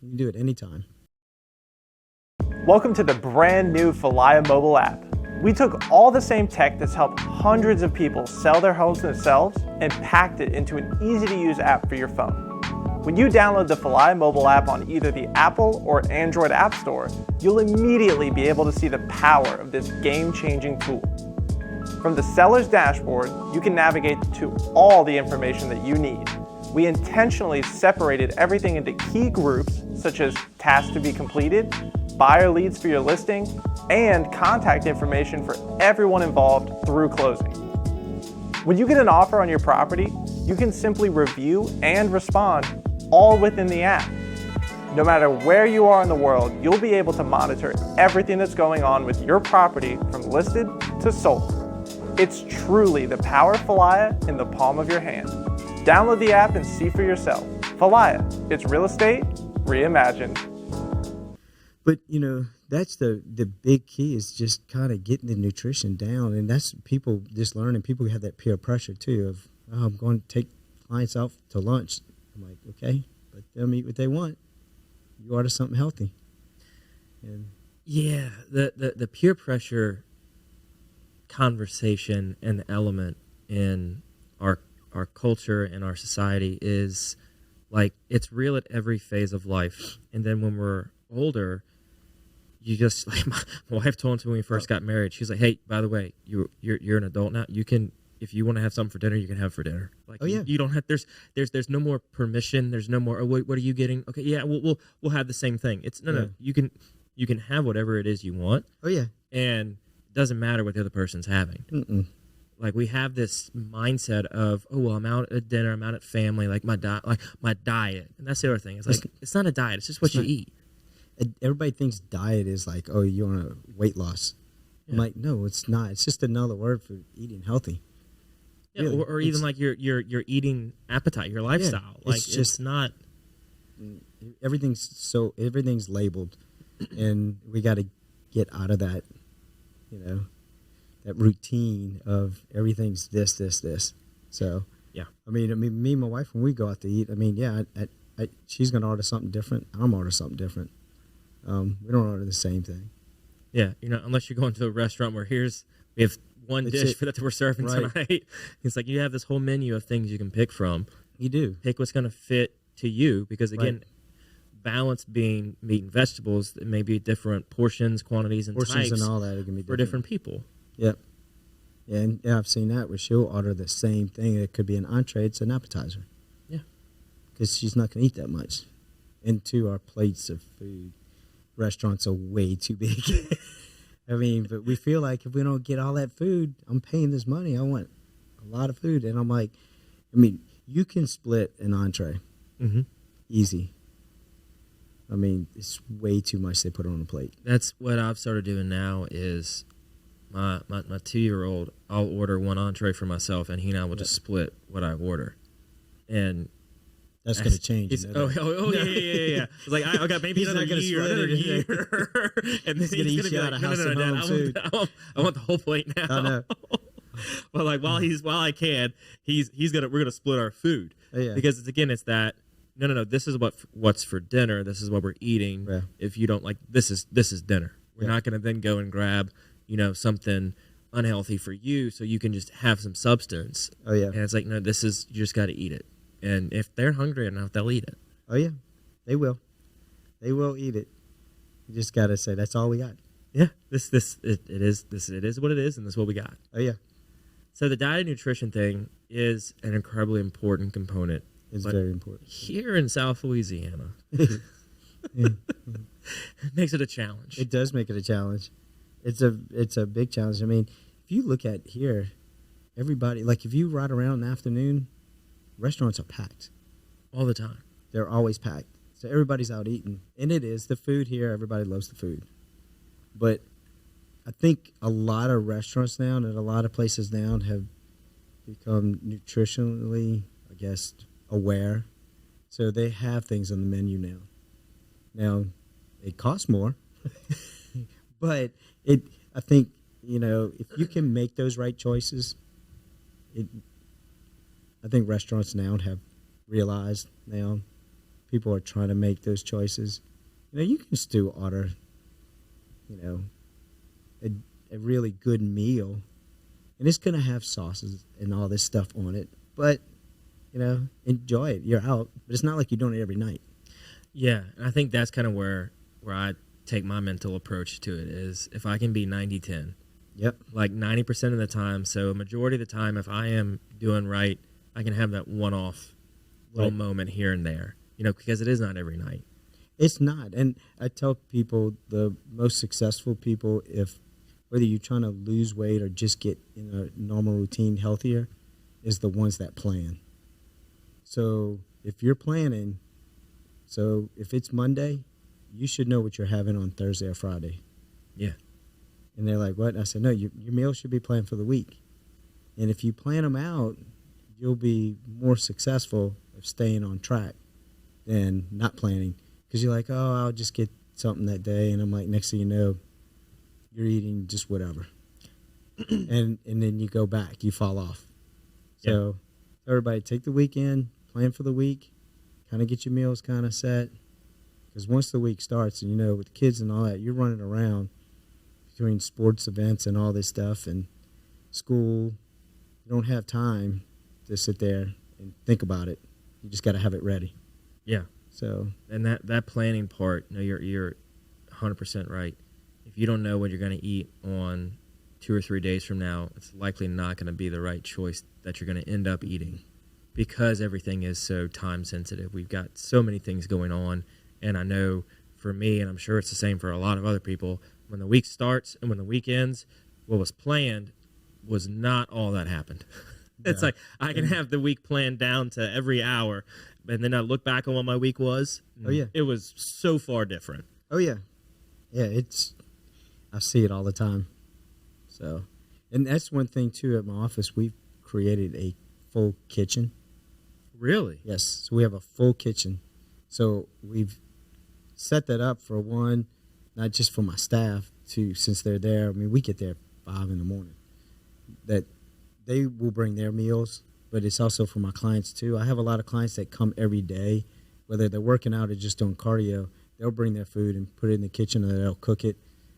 S2: You can do it anytime.
S4: Welcome to the brand new Falaya mobile app. We took all the same tech that's helped hundreds of people sell their homes themselves and packed it into an easy-to-use app for your phone. When you download the Falaya mobile app on either the Apple or Android App Store, you'll immediately be able to see the power of this game-changing tool. From the seller's dashboard, you can navigate to all the information that you need. We intentionally separated everything into key groups, such as tasks to be completed, buyer leads for your listing, and contact information for everyone involved through closing. When you get an offer on your property, you can simply review and respond all within the app. No matter where you are in the world, you'll be able to monitor everything that's going on with your property from listed to sold. It's truly the power of Falaya in the palm of your hand. Download the app and see for yourself. Falaya, it's real estate reimagined.
S2: But, that's the big key is just kind of getting the nutrition down. And that's people just learning. People have that peer pressure, too, of, I'm going to take clients out to lunch. I'm like, okay, let them eat what they want. You order something healthy. And
S1: Yeah, the peer pressure conversation and element in our culture and our society is like it's real at every phase of life. And then when we're older, you just like my wife told me when we first got married, she's like, hey, by the way, you're an adult now. You can, if you want to have something for dinner, you can have for dinner. Like, you don't have, there's no more permission. There's no more, what are you getting? Okay. Yeah. We'll have the same thing. It's no, you can have whatever it is you want.
S2: Oh yeah.
S1: And it doesn't matter what the other person's having.
S2: Mm-mm.
S1: Like we have this mindset of, oh, well, I'm out at dinner, I'm out at family, like my diet. And that's the other thing. It's like, it's not a diet. It's just what you eat.
S2: Everybody thinks diet is like, oh, you want a weight loss. Yeah. I'm like, no, it's not. It's just another word for eating healthy.
S1: Yeah, really. or even like your eating appetite, your lifestyle.
S2: Yeah,
S1: like it's not.
S2: Everything's labeled, and we got to get out of that, that routine of everything's this. So
S1: yeah,
S2: I mean, me and my wife, when we go out to eat, she's gonna order something different. I'm order something different. We don't order the same thing.
S1: Yeah, unless you're going to a restaurant where we have one dish that we're serving tonight. It's like you have this whole menu of things you can pick from.
S2: You do.
S1: Pick what's going to fit to you because, again, balance being meat and vegetables, it may be different portions, quantities, and types
S2: and all that are going to be
S1: for different people.
S2: Yep. Yeah, and I've seen that where she'll order the same thing. It could be an entree. It's an appetizer.
S1: Yeah.
S2: Because she's not going to eat that much. Into our plates of food. Restaurants are way too big. I mean, but we feel like if we don't get all that food, I'm paying this money. I want a lot of food. And I'm like, you can split an entree.
S1: Mm-hmm.
S2: Easy. I mean, it's way too much they put on a plate.
S1: That's what I've started doing now is my 2-year-old, I'll order one entree for myself, and he and I will just split what I order. And
S2: that's going to change.
S1: Yeah. It's like, I got maybe another year. And then he's going to be like, no, Dad, I want the whole plate now.
S2: I know.
S1: But like, while I can, we're going to split our food.
S2: Oh, yeah.
S1: Because it's that, no, this is what's for dinner. This is what we're eating.
S2: Yeah.
S1: If you don't like, this is dinner. We're not going to then go and grab, something unhealthy for you so you can just have some substance.
S2: Oh, yeah.
S1: And it's like, no, you just got to eat it. And if they're hungry enough, they'll eat it.
S2: Oh, yeah. They will. They will eat it. You just got to say, that's all we got.
S1: Yeah. It is what it is, and this is what we got.
S2: Oh, yeah.
S1: So the diet and nutrition thing is an incredibly important component.
S2: It's very important.
S1: Here in South Louisiana, it makes it a challenge.
S2: It does make it a challenge. It's a big challenge. I mean, if you look at here, everybody, like if you ride around in the afternoon, restaurants are packed.
S1: All the time.
S2: They're always packed. So everybody's out eating. And it is. The food here, everybody loves the food. But I think a lot of restaurants now and a lot of places now have become nutritionally, I guess, aware. So they have things on the menu now. Now, it costs more. But I think, if you can make those right choices, I think restaurants now have realized now people are trying to make those choices. You can still order a really good meal, and it's going to have sauces and all this stuff on it, but enjoy it. You're out, but it's not like you're doing it every night.
S1: Yeah, and I think that's kind of where I take my mental approach to it is if I can be 90-10.
S2: Yep.
S1: Like 90% of the time. So a majority of the time, if I am doing right, I can have that one-off little moment here and there, because it is not every night.
S2: It's not. And I tell people the most successful people, whether you're trying to lose weight or just get in a normal routine healthier, is the ones that plan. So if you're planning, if it's Monday, you should know what you're having on Thursday or Friday.
S1: Yeah.
S2: And they're like, what? And I said, no, your meals should be planned for the week. And if you plan them out, you'll be more successful of staying on track than not planning. Because you're like, oh, I'll just get something that day. And I'm like, next thing you know, you're eating just whatever. and then you go back, you fall off. So everybody take the weekend, plan for the week, kind of get your meals kind of set. Because once the week starts, and with the kids and all that, you're running around between sports events and all this stuff and school. You don't have time to sit there and think about it. You just got to have it ready.
S1: Yeah.
S2: So,
S1: and that planning part, you're 100% right. If you don't know what you're going to eat on 2 or 3 days from now, it's likely not going to be the right choice that you're going to end up eating because everything is so time sensitive. We've got so many things going on, and I know for me, and I'm sure it's the same for a lot of other people, when the week starts and when the week ends, what was planned was not all that happened. It's like I can have the week planned down to every hour, and then I look back on what my week was.
S2: Oh, yeah.
S1: It was so far different.
S2: Oh, yeah. Yeah, I see it all the time. So, and that's one thing, too, at my office. We've created a full kitchen.
S1: Really?
S2: Yes. So we have a full kitchen. So we've set that up for one, not just for my staff, since they're there. I mean, we get there at 5 in the morning. That they will bring their meals, but it's also for my clients, too. I have a lot of clients that come every day, whether they're working out or just doing cardio. They'll bring their food and put it in the kitchen, or they'll cook it.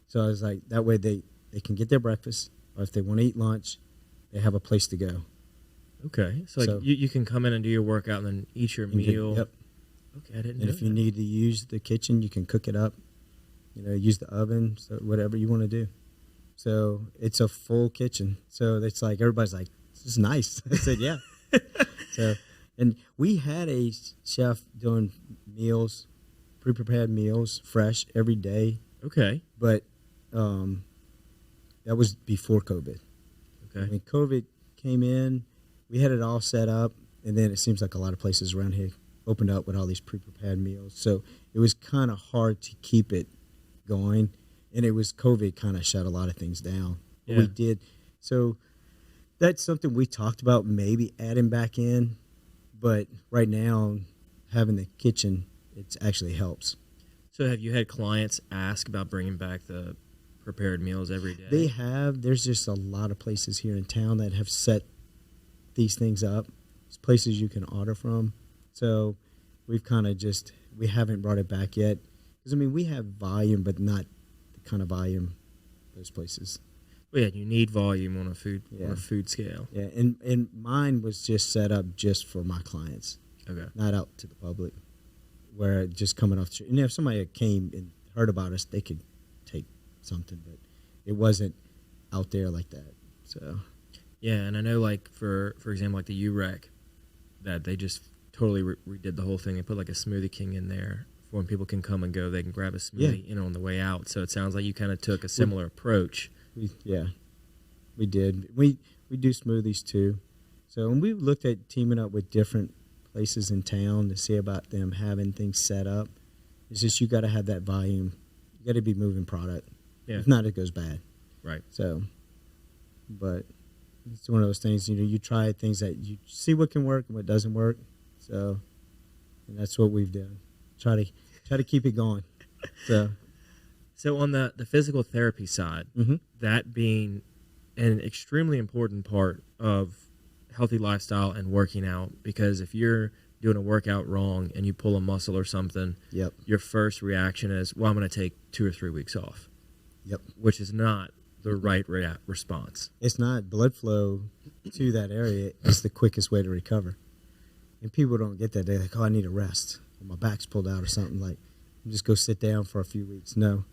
S2: So I was like, that way they can get their breakfast, or if they want to eat lunch, they have a place to go.
S1: Okay. So you can come in and do your workout and then eat your meal.
S2: Yep.
S1: Okay, I didn't know.
S2: And if you need to use the kitchen, you can cook it up. Use the oven, so whatever you want to do. So it's a full kitchen. So it's like everybody's like, "This is nice." I said, "Yeah." And we had a chef doing meals, pre-prepared meals, fresh every day.
S1: Okay.
S2: But that was before COVID.
S1: Okay.
S2: When COVID came in, we had it all set up, and then it seems like a lot of places around here opened up with all these pre-prepared meals. So it was kind of hard to keep it going, and it was COVID kind of shut a lot of things down.
S1: Yeah.
S2: We did. So that's something we talked about maybe adding back in, but right now having the kitchen, it actually helps.
S1: So have you had clients ask about bringing back the prepared meals every day?
S2: They have. There's just a lot of places here in town that have set these things up. There's places you can order from. So we've kind of we haven't brought it back yet. Because, we have volume, but not the kind of volume those places.
S1: Well, yeah, you need volume on a food scale.
S2: Yeah, and mine was just set up just for my clients.
S1: Okay.
S2: Not out to the public, where just coming off the street. And if somebody came and heard about us, they could take something, but it wasn't out there like that. So.
S1: Yeah, and I know, like, for example, like the UREC, that they just totally redid the whole thing. They put, like, a Smoothie King in there for when people can come and go. They can grab a smoothie on the way out. So it sounds like you kind of took a similar approach.
S2: We did. We do smoothies, too. So when we looked at teaming up with different places in town to see about them having things set up, it's just you got to have that volume. You got to be moving product.
S1: Yeah.
S2: If not, it goes bad.
S1: Right.
S2: So, but it's one of those things, you try things that you see what can work and what doesn't work. So, and that's what we've done. Try to keep it going.
S1: So on the physical therapy side,
S2: mm-hmm.
S1: that being an extremely important part of healthy lifestyle and working out, because if you're doing a workout wrong and you pull a muscle or something,
S2: yep.
S1: your first reaction is, well, I'm going to take 2 or 3 weeks off.
S2: Yep.
S1: which is not the right response.
S2: It's not blood flow to that area. It's the quickest way to recover. And people don't get that. They're like, oh, I need a rest. Or my back's pulled out or something. Like, just go sit down for a few weeks. No.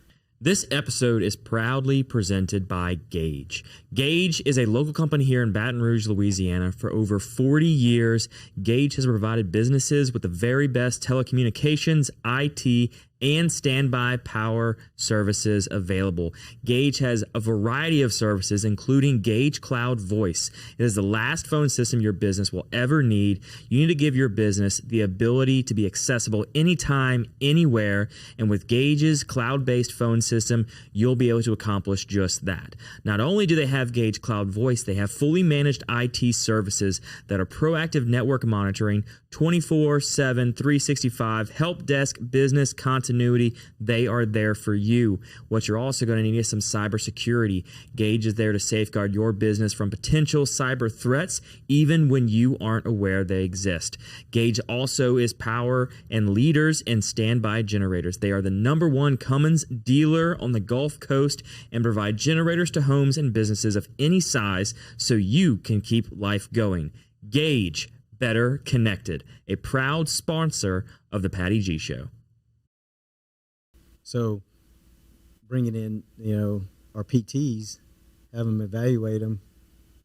S1: This episode is proudly presented by Gage. Gage is a local company here in Baton Rouge, Louisiana. For over 40 years, Gage has provided businesses with the very best telecommunications, IT, and standby power services available. Gage has a variety of services, including Gage Cloud Voice. It is the last phone system your business will ever need. You need to give your business the ability to be accessible anytime, anywhere, and with Gage's cloud-based phone system, you'll be able to accomplish just that. Not only do they have Gage Cloud Voice, they have fully managed IT services that are proactive network monitoring, 24/7, 365, help desk, business continuity. They are there for you. What you're also going to need is some cybersecurity. Gage is there to safeguard your business from potential cyber threats, even when you aren't aware they exist. Gage also is power and leaders in standby generators. They are the #1 Cummins dealer on the Gulf Coast and provide generators to homes and businesses of any size so you can keep life going. Gage, better connected, a proud sponsor of the Patty G Show.
S2: So bringing in, our PTs, have them evaluate them,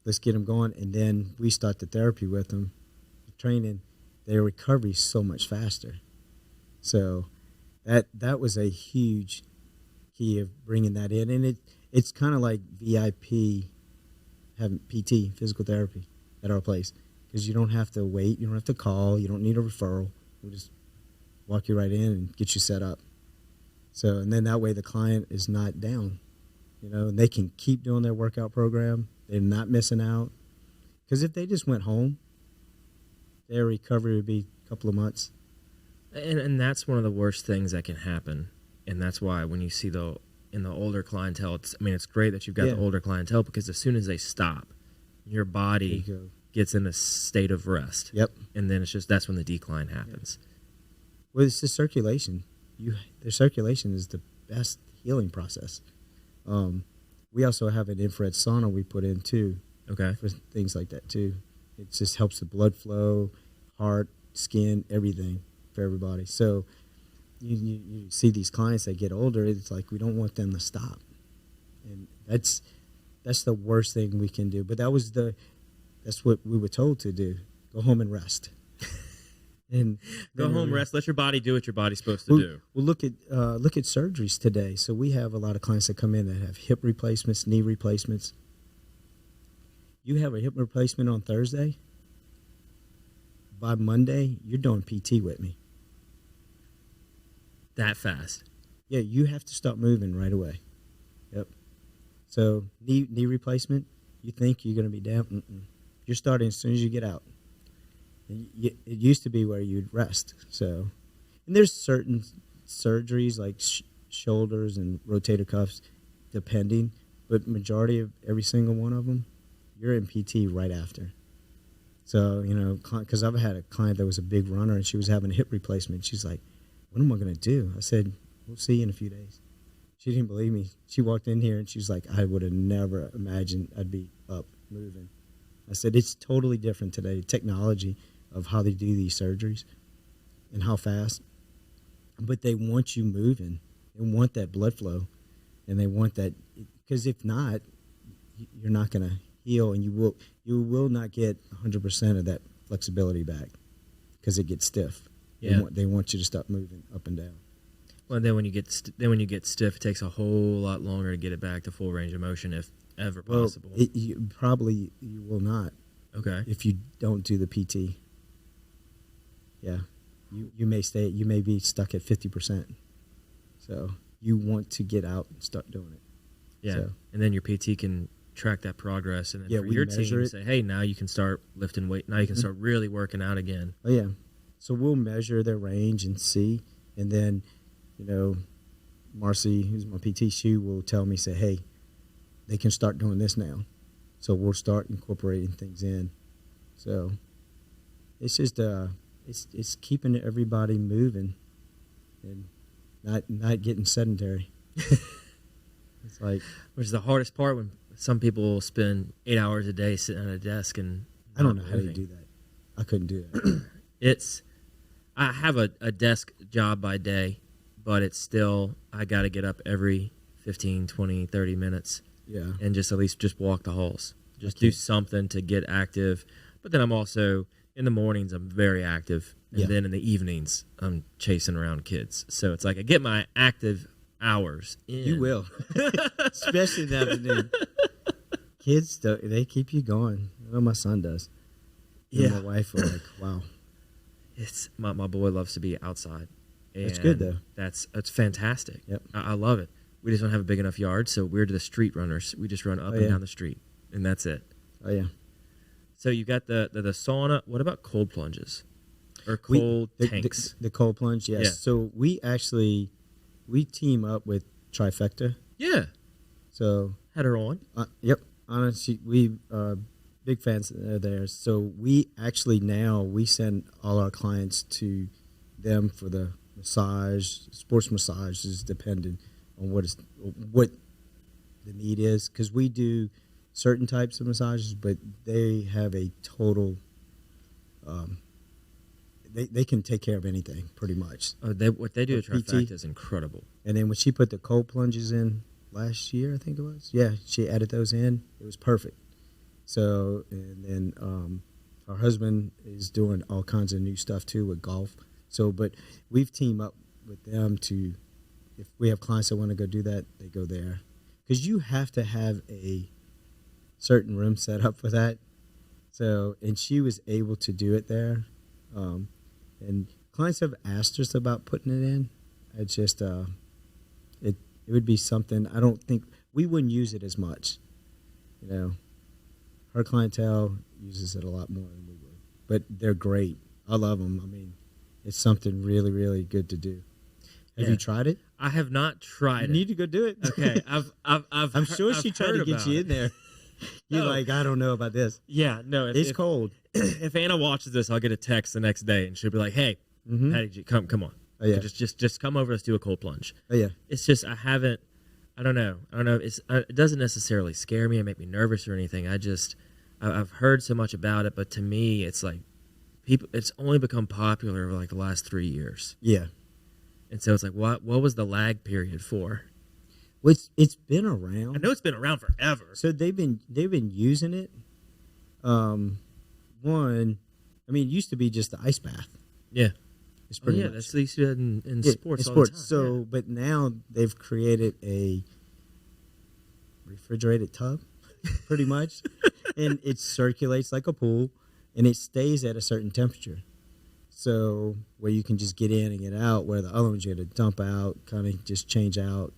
S2: let's get them going, and then we start the therapy with them, the training. Their recovery is so much faster. So that was a huge key of bringing that in, and it's kind of like VIP having PT, physical therapy, at our place, because you don't have to wait, you don't have to call, you don't need a referral. We'll just walk you right in and get you set up. So, and then that way the client is not down, and they can keep doing their workout program. They're not missing out. Because if they just went home, their recovery would be a couple of months.
S1: And that's one of the worst things that can happen. And that's why when you see in the older clientele, it's great that you've got the older clientele, because as soon as they stop, your body gets in a state of rest.
S2: Yep.
S1: And then that's when the decline happens.
S2: Well, it's the circulation. Their circulation is the best healing process. We also have an infrared sauna we put in too.
S1: Okay.
S2: For things like that too. It just helps the blood flow, heart, skin, everything for everybody. So you see these clients that get older, it's like we don't want them to stop. And that's the worst thing we can do. But that's what we were told to do. Go home and rest. And
S1: go home, rest, let your body do what your body's supposed to do.
S2: Well, look at surgeries today. So we have a lot of clients that come in that have hip replacements, knee replacements. You have a hip replacement on Thursday. By Monday, you're doing PT with me.
S1: That fast?
S2: Yeah, you have to start moving right away. Yep. So knee replacement, you think you're going to be down? Mm-mm. You're starting as soon as you get out. It used to be where you'd rest. So, and there's certain surgeries like shoulders and rotator cuffs, depending, but majority of every single one of them, you're in PT right after. So, because I've had a client that was a big runner and she was having a hip replacement. She's like, what am I going to do? I said, we'll see you in a few days. She didn't believe me. She walked in here and she was like, I would have never imagined I'd be up moving. I said, it's totally different today. Technology of how they do these surgeries and how fast. But they want you moving. They want that blood flow. And they want that, because if not, you're not going to heal, and you will not get 100% of that flexibility back because it gets stiff.
S1: Yeah.
S2: They want you to stop moving up and down.
S1: Well, then when you get stiff, it takes a whole lot longer to get it back to full range of motion, if ever possible.
S2: You will not.
S1: Okay.
S2: If you don't do the PT. Yeah. You may be stuck at 50%. So you want to get out and start doing it.
S1: Yeah.
S2: So.
S1: And then your PT can track that progress, and then for your team say, hey, now you can start lifting weight. Now you can start really working out again.
S2: Oh, yeah. So we'll measure their range and see. And then, Marcy, who's my PT, she will tell me, say, hey, they can start doing this now. So we'll start incorporating things in. So it's just it's keeping everybody moving and not getting sedentary. It's like,
S1: Which is the hardest part when some people spend 8 hours a day sitting at a desk and
S2: I don't know
S1: not
S2: how you
S1: moving.
S2: do that. I couldn't do that.
S1: I have a desk job by day, but it's still, I got to get up every 15, 20, 30 minutes
S2: Yeah.
S1: and just at least just walk the halls. Just do something to get active. But then I'm also, in the mornings, I'm very active. And
S2: Yeah.
S1: then in the evenings, I'm chasing around kids. So it's like I get my active hours in.
S2: You will. Especially in the afternoon. Kids, they keep you going. I know my son does. Me and
S1: Yeah.
S2: my wife are like, wow.
S1: It's my boy loves to be outside.
S2: That's good, though.
S1: That's fantastic.
S2: Yep.
S1: I love it. We just don't have a big enough yard, so we're the street runners. We just run up and
S2: yeah.
S1: down the street, and that's it.
S2: Oh, yeah.
S1: So you got the sauna. What about cold plunges or cold tanks?
S2: The cold plunge, yes.
S1: Yeah.
S2: So we team up with Trifecta.
S1: Yeah,
S2: So,
S1: had her on.
S2: yep. Honestly, we big fans of theirs. So we actually now we send all our clients to them for the massage. Sports massage is dependent on what the need is, because we do certain types of massages, but they have a total. They can take care of anything pretty much.
S1: What they do at
S2: For PT.
S1: Trifecta is incredible.
S2: And then when she put the cold plunges in last year, I think it was. Yeah, she added those in. It was perfect. So, and then our husband is doing all kinds of new stuff too with golf. So, but we've teamed up with them to, if we have clients that want to go do that, they go there. Because you have to have a certain room set up for that. So, and she was able to do it there. And clients have asked us about putting it in. It's just, it would be something, I don't think, we wouldn't use it as much. You know, her clientele uses it a lot more than we would. But they're great. I love them. I mean, it's something really, really good to do. Have you tried it?
S1: I have not tried
S2: You
S1: it.
S2: need to go do it.
S1: Okay,
S2: I'm sure she tried to get you in there. You're
S1: No.
S2: like, I don't know about this.
S1: Yeah, no.
S2: It's cold.
S1: If Anna watches this, I'll get a text the next day, and she'll be like, "Hey, Patty G, come on,
S2: Oh, yeah.
S1: just come over. Let's do a cold plunge."
S2: Oh, yeah.
S1: It's just I don't know. It doesn't necessarily scare me or make me nervous or anything. I've heard so much about it, but to me, it's like it's only become popular over like the last 3 years.
S2: Yeah.
S1: And so it's like, what was the lag period for?
S2: Well, it's been around.
S1: I know it's been around forever.
S2: So they've been using it. One, I mean, it used to be just the ice bath.
S1: Yeah.
S2: It's pretty much.
S1: That's what they used to do in
S2: Yeah,
S1: sports.
S2: in
S1: all the
S2: sports.
S1: time.
S2: So,
S1: Yeah.
S2: but now they've created a refrigerated tub, pretty much, and it circulates like a pool, and it stays at a certain temperature. So where you can just get in and get out, where the other ones you had to dump out, kind of just change out.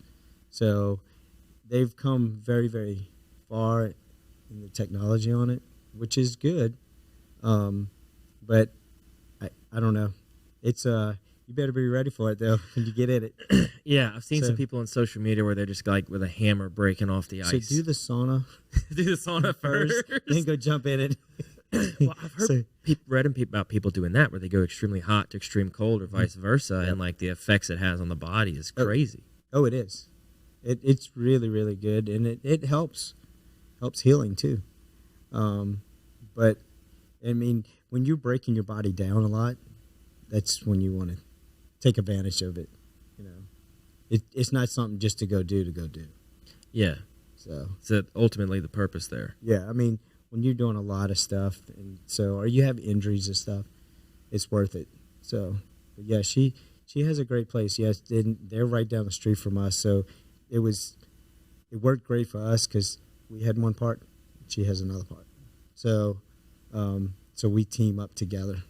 S2: So they've come very, very far in the technology on it, which is good. But I don't know. It's you better be ready for it though when you get in it.
S1: Yeah, I've seen some people on social media where they're just like with a hammer breaking off the ice.
S2: So do the sauna
S1: do the sauna first.
S2: then go jump in it.
S1: Well, I've heard read about people doing that where they go extremely hot to extreme cold or vice versa, and like the effects it has on the body is crazy.
S2: Oh, it is. It's really, really good, and it helps healing too. But I mean, when you're breaking your body down a lot, that's when you want to take advantage of it. You know, it's not something just to go do.
S1: Yeah.
S2: So
S1: Ultimately the purpose there.
S2: yeah, I mean, when you're doing a lot of stuff, and so or you have injuries and stuff, it's worth it. So but yeah, she has a great place. Yes, they're right down the street from us, so it worked great for us because we had one part, she has another part. So so we team up together.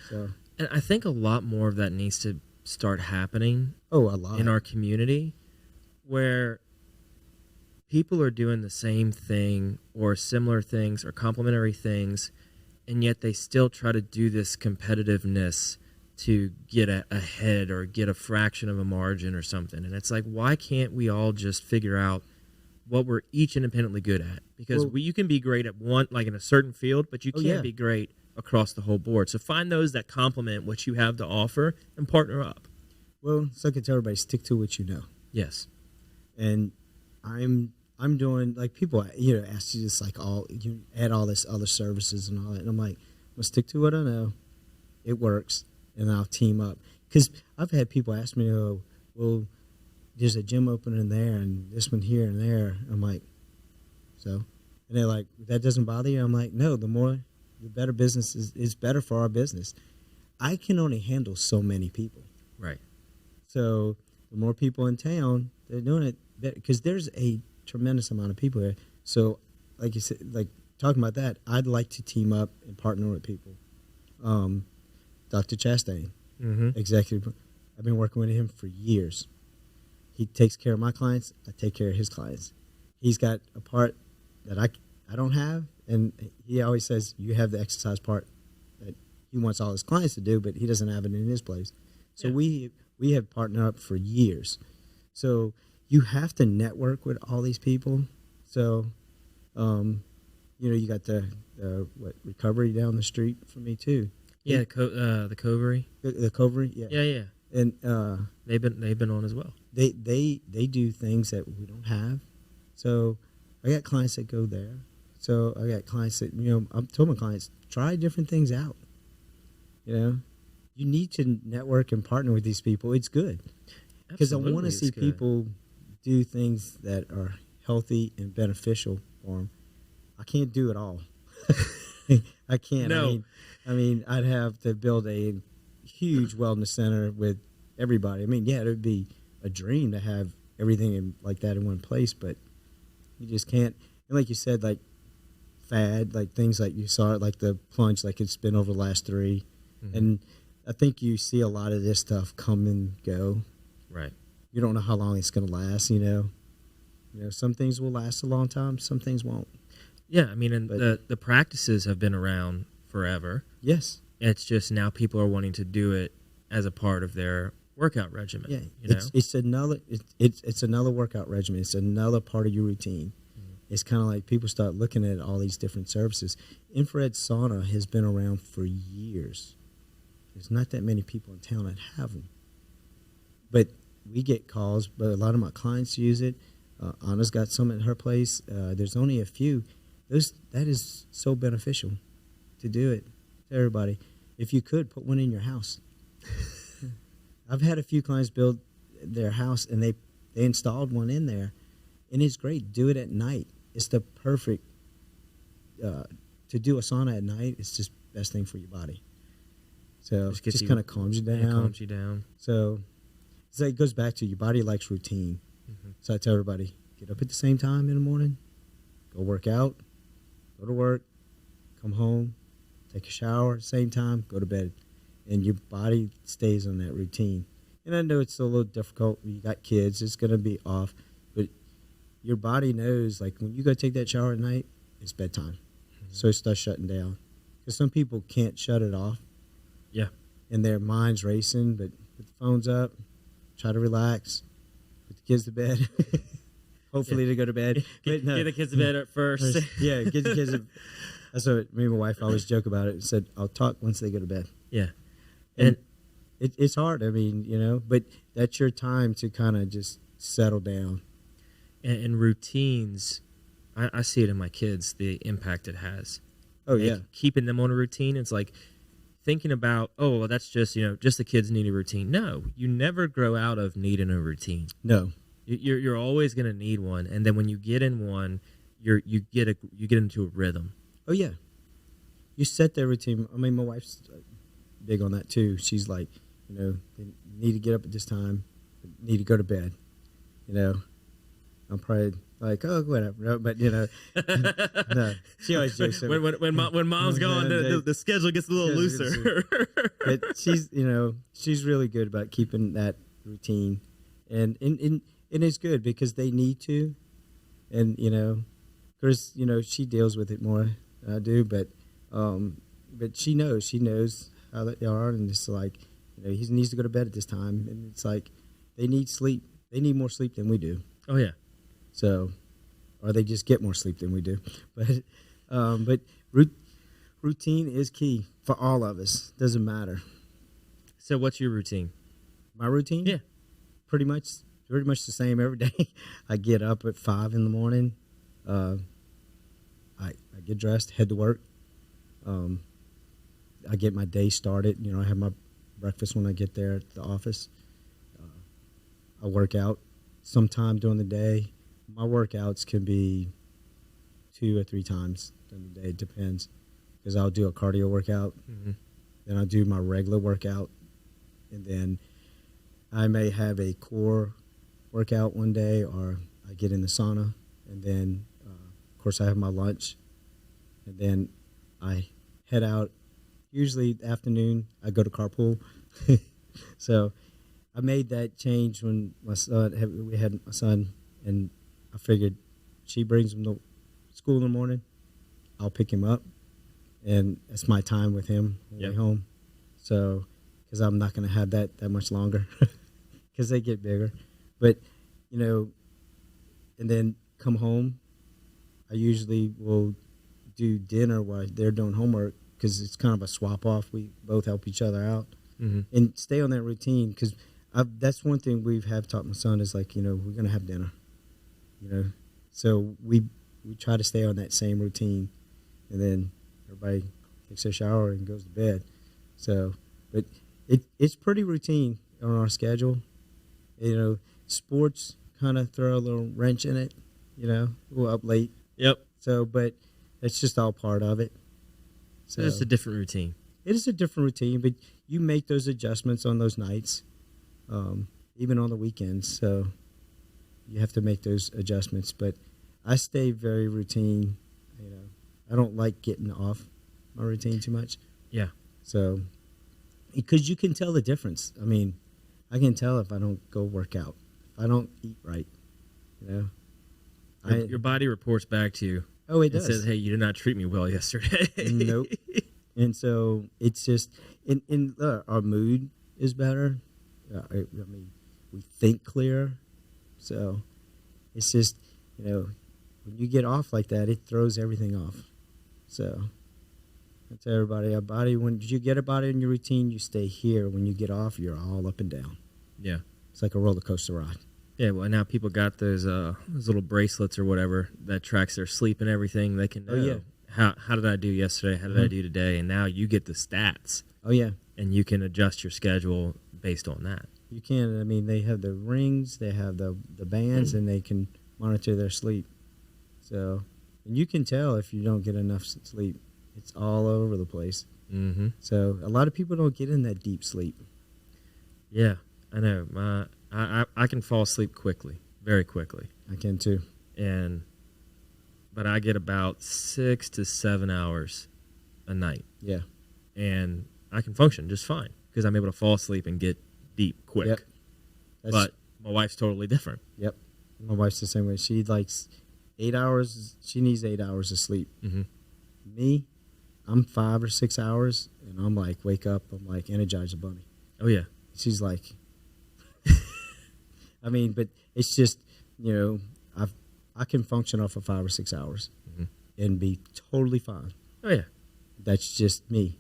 S2: So
S1: And I think a lot more of that needs to start happening
S2: a lot
S1: in our community where people are doing the same thing or similar things or complementary things, and yet they still try to do this competitiveness to get ahead or get a fraction of a margin or something. And it's like, why can't we all just figure out what we're each independently good at? Because you can be great at one, like in a certain field, but you can't be great across the whole board. So find those that complement what you have to offer and partner up.
S2: Well, so I can tell everybody, stick to what you know.
S1: Yes.
S2: And I'm doing, like, people, ask you this, like, you add all this other services and all that, and I'm like, I'm gonna stick to what I know. It works, and I'll team up. Because I've had people ask me, oh, well, there's a gym opening there and this one here and there. I'm like, so? And they're like, that doesn't bother you? I'm like, no, the better business is better for our business. I can only handle so many people.
S1: Right.
S2: So the more people in town, they're doing it because there's a tremendous amount of people here. So, like you said, like talking about that, I'd like to team up and partner with people. Dr. Chastain, executive, I've been working with him for years. He takes care of my clients. I take care of his clients. He's got a part that I don't have, and he always says, you have the exercise part that he wants all his clients to do, but he doesn't have it in his place. So we have partnered up for years. So you have to network with all these people. So, you got the recovery down the street from me too.
S1: Yeah, the Covery.
S2: The Covery, yeah.
S1: Yeah.
S2: And
S1: they've been on as well.
S2: They do things that we don't have. So I got clients that go there. So I got clients that, I'm telling my clients, try different things out. You need to network and partner with these people. It's good. Because I want to see people do things that are healthy and beneficial for them. I can't do it all. I can't.
S1: No.
S2: I mean, I'd have to build a huge wellness center with everybody. I mean, yeah, it would be a dream to have everything like that in one place, but you just can't. And like you said, like fad, like things like you saw it, like the plunge, like it's been over the last 3. And I think you see a lot of this stuff come and go.
S1: Right.
S2: You don't know how long it's going to last, some things will last a long time, some things won't.
S1: Yeah, I mean, and the practices have been around forever.
S2: Yes.
S1: It's just now people are wanting to do it as a part of their workout regimen.
S2: Yeah, it's another workout regimen. It's another part of your routine. It's kind of like people start looking at all these different services. Infrared sauna has been around for years. There's not that many people in town that have them. But we get calls, but a lot of my clients use it. Anna's got some at her place. There's only a few. That is so beneficial to do it to everybody. If you could, put one in your house. I've had a few clients build their house, and they installed one in there, and it's great. Do it at night. It's the perfect to do a sauna at night. It's just the best thing for your body. So it just kind of calms you down.
S1: Yeah, calms you down.
S2: So it goes back to your body likes routine. So I tell everybody, get up at the same time in the morning, go work out, go to work, come home, take a shower, same time, go to bed. And your body stays on that routine. And I know it's a little difficult. You got kids, it's going to be off. But your body knows, like, when you go take that shower at night, it's bedtime. So it starts shutting down. Because some people can't shut it off.
S1: Yeah.
S2: And their mind's racing, but put the phones up, try to relax, put the kids to bed. Hopefully they go to bed.
S1: Get the kids to bed at first.
S2: Yeah, get the kids to bed. That's what me and my wife always joke about it. Said, I'll talk once they go to bed.
S1: Yeah.
S2: And it's hard. I mean, but that's your time to kind of just settle down.
S1: And routines, I see it in my kids, the impact it has.
S2: Oh, yeah.
S1: Keeping them on a routine, it's like thinking about, well, that's just, just the kids need a routine. No, you never grow out of needing a routine.
S2: No.
S1: You're always going to need one. And then when you get in one, you get into a rhythm.
S2: Oh, yeah. You set that routine. I mean, my wife's big on that, too. She's like, they need to get up at this time, need to go to bed. I'm probably like, oh, whatever. No, but, no. She always jokes.
S1: When mom's gone, the schedule gets a little looser.
S2: But she's really good about keeping that routine. And it's good because they need to. And, of course, she deals with it more than I do. But she knows how they are. And it's like, he needs to go to bed at this time. And it's like, they need sleep. They need more sleep than we do.
S1: Oh, yeah.
S2: So, or they just get more sleep than we do. But routine is key for all of us. Doesn't matter.
S1: So what's your routine?
S2: My routine?
S1: Yeah.
S2: Pretty much pretty much the same every day. I get up at 5 in the morning. I get dressed, head to work. I get my day started. You know, I have my breakfast when I get there at the office. I work out sometime during the day. My workouts can be 2 or 3 times during the day. It depends, because I'll do a cardio workout, then I'll do my regular workout, and then I may have a core workout one day, or I get in the sauna, and then, of course, I have my lunch, and then I head out. Usually afternoon, I go to carpool. So I made that change when we had my son, and I figured she brings him to school in the morning, I'll pick him up, and it's my time with him on the way home. So, because I'm not going to have that much longer, because they get bigger. But, you know, and then come home, I usually will do dinner while they're doing homework, because it's kind of a swap off. We both help each other out and stay on that routine, because that's one thing we have taught my son is, like, you know, we're going to have dinner, you know. So we try to stay on that same routine, and then everybody takes their shower and goes to bed. So, but it's pretty routine on our schedule. You know, sports kind of throw a little wrench in it, you know. We're up late.
S1: Yep.
S2: So, but it's just all part of it. So
S1: it's a different routine.
S2: It is a different routine, but you make those adjustments on those nights, even on the weekends. So you have to make those adjustments. But I stay very routine. You know, I don't like getting off my routine too much.
S1: Yeah.
S2: So, because you can tell the difference. I mean, I can tell if I don't go work out, if I don't eat right. You know,
S1: Your body reports back to you.
S2: Oh, it does.
S1: Says, "Hey, you did not treat me well yesterday."
S2: Nope. And so it's just, our mood is better. I mean, we think clearer. So it's just, you know, when you get off like that, it throws everything off. So I tell everybody, when you get a body in your routine, you stay here. When you get off, you're all up and down.
S1: Yeah.
S2: It's like a roller coaster ride.
S1: Yeah, well, now people got those little bracelets or whatever that tracks their sleep and everything. They can know,
S2: Oh, yeah.
S1: How did I do yesterday? How did I do today? And now you get the stats.
S2: Oh, yeah.
S1: And you can adjust your schedule based on that.
S2: You can. I mean, they have the rings, they have the bands, and they can monitor their sleep. So, and you can tell if you don't get enough sleep. It's all over the place.
S1: Mm-hmm.
S2: So a lot of people don't get in that deep sleep.
S1: Yeah, I know. I can fall asleep quickly, very quickly.
S2: I can too.
S1: But I get about 6 to 7 hours a night.
S2: Yeah.
S1: And I can function just fine because I'm able to fall asleep and get deep quick.
S2: Yep.
S1: But my wife's totally different.
S2: Yep. My wife's the same way. She likes 8 hours. She needs 8 hours of sleep.
S1: Mm-hmm.
S2: Me, I'm 5 or 6 hours, and I'm like, wake up. I'm like, Energizer Bunny.
S1: Oh, yeah.
S2: She's like, I mean, but it's just, you know, I can function off of 5 or 6 hours and be totally fine.
S1: Oh, yeah.
S2: That's just me.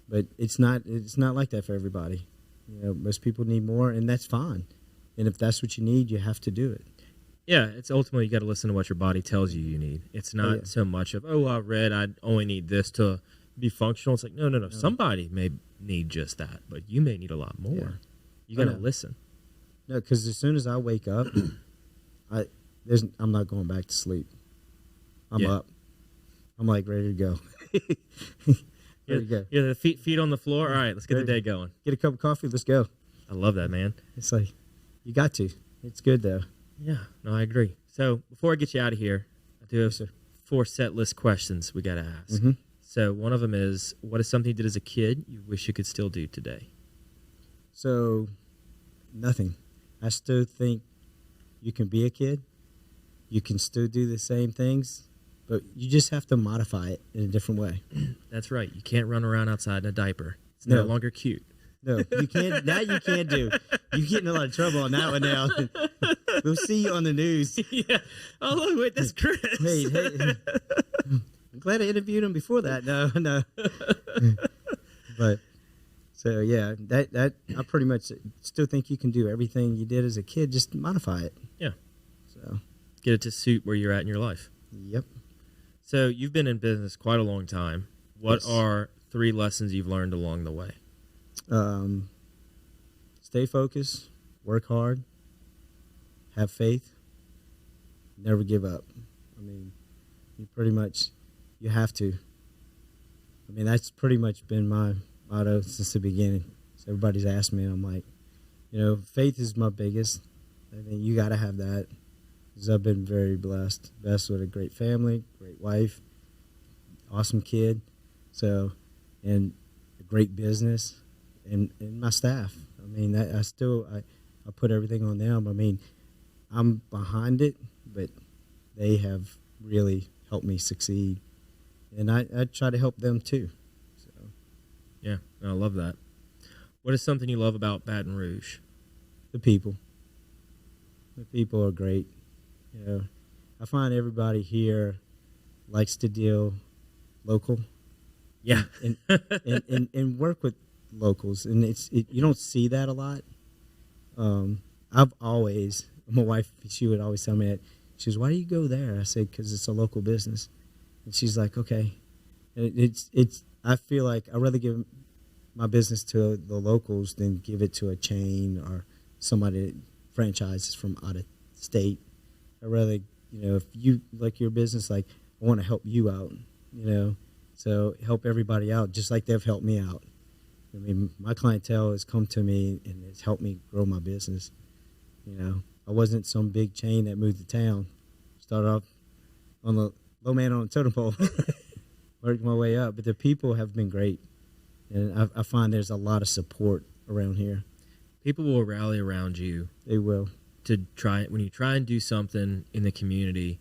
S2: But it's not like that for everybody. You know, most people need more, and that's fine. And if that's what you need, you have to do it.
S1: Yeah, it's ultimately you got to listen to what your body tells you need. It's not so much of, I read I only need this to be functional. It's like, no. Somebody may need just that, but you may need a lot more.
S2: Yeah.
S1: You got to listen.
S2: No, because as soon as I wake up, I'm not going back to sleep. I'm up. I'm like ready to go. Ready to go.
S1: Yeah, the feet on the floor. All right, let's get the day going.
S2: Get a cup of coffee. Let's go.
S1: I love that, man.
S2: It's like, you got to. It's good, though.
S1: Yeah, no, I agree. So before I get you out of here, I do have 4 set list questions we got to ask.
S2: Mm-hmm.
S1: So one of them is, what is something you did as a kid you wish you could still do today?
S2: So, nothing. I still think you can be a kid. You can still do the same things, but you just have to modify it in a different way.
S1: That's right. You can't run around outside in a diaper. It's no longer cute.
S2: No, you can't. That you can't do. You get in a lot of trouble on that one now. We'll see you on the news.
S1: Yeah. Oh, look, wait, that's Chris.
S2: Hey. I'm glad I interviewed him before that. No. But So yeah, that I pretty much still think you can do everything you did as a kid, just modify it.
S1: Yeah.
S2: So
S1: Get it to suit where you're at in your life.
S2: yep.
S1: So you've been in business quite a long time. What
S2: Yes.
S1: are 3 lessons you've learned along the way?
S2: Stay focused, work hard, have faith, never give up. I mean, you have to. I mean, that's pretty much been my motto since the beginning. So everybody's asked me, and I'm like, faith is my biggest. I think you got to have that, because I've been very blessed with a great family, great wife, awesome kid, and a great business, and my staff. I mean, I put everything on them. I mean, I'm behind it, but they have really helped me succeed, and I try to help them too. So
S1: Yeah, I love that. What is something you love about Baton Rouge?
S2: the people are great. I find everybody here likes to deal local.
S1: Yeah.
S2: and work with locals, and you don't see that a lot. My wife, she would always tell me that. She goes, "Why do you go there?" I said, "Because it's a local business." And she's like, "Okay." And I feel like I'd rather give my business to the locals than give it to a chain or somebody that franchises from out of state. I'd rather, if you like your business, like, I want to help you out, so help everybody out just like they've helped me out. I mean, my clientele has come to me and has helped me grow my business. I wasn't some big chain that moved to town. Started off on the low man on the totem pole, worked my way up. But the people have been great, and I find there's a lot of support around here.
S1: People will rally around you
S2: They will.
S1: when you try and do something in the community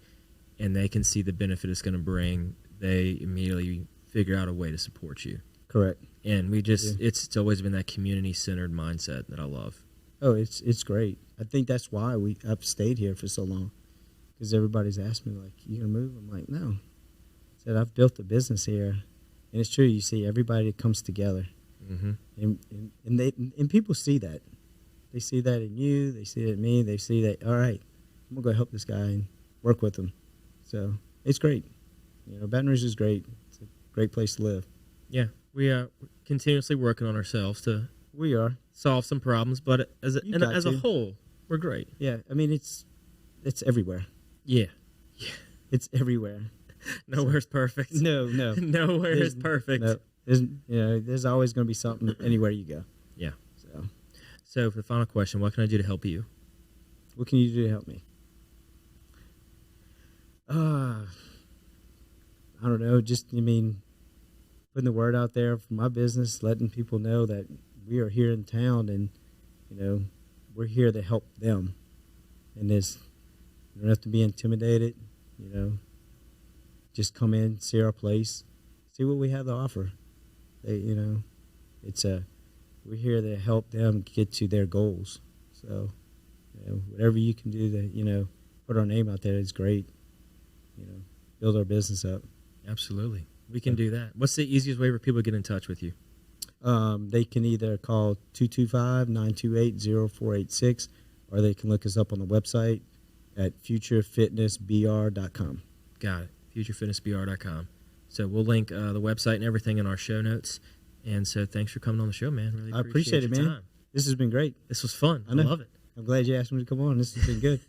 S1: and they can see the benefit it's going to bring, they immediately figure out a way to support you.
S2: Correct.
S1: And it's always been that community-centered mindset that I love.
S2: Oh, it's great. I think that's why I've stayed here for so long, because everybody's asked me, like, "You gonna move?" I'm like, "No." I said, "I've built a business here," and it's true. You see everybody comes together, and people see that. They see that in you. They see it in me. They see that. All right, I'm gonna go help this guy and work with him. So it's great. Baton Rouge is great. It's a great place to live.
S1: Yeah, we are continuously working on ourselves to
S2: We are.
S1: solve some problems, but as a whole, we're great.
S2: Yeah. I mean, it's everywhere.
S1: Yeah.
S2: It's everywhere.
S1: Nowhere's perfect.
S2: No.
S1: Nowhere is perfect.
S2: No. There's always going to be something anywhere you go.
S1: Yeah.
S2: So,
S1: for the final question, what can I do to help you?
S2: what can you do to help me? I don't know. Just, putting the word out there for my business, letting people know that we are here in town, and, we're here to help them. And you don't have to be intimidated, just come in, see our place, see what we have to offer. We're here to help them get to their goals. So, whatever you can do to, put our name out there is great. Build our business up.
S1: Absolutely. We can do that. What's the easiest way for people to get in touch with you?
S2: They can either call 225-928-0486, or they can look us up on the website at futurefitnessbr.com.
S1: Got it. futurefitnessbr.com. So we'll link the website and everything in our show notes. And so thanks for coming on the show, man. Really
S2: I appreciate it,
S1: your
S2: man.
S1: time.
S2: This has been great.
S1: This was fun. I
S2: know.
S1: love it.
S2: I'm glad you asked me to come on. This has been good.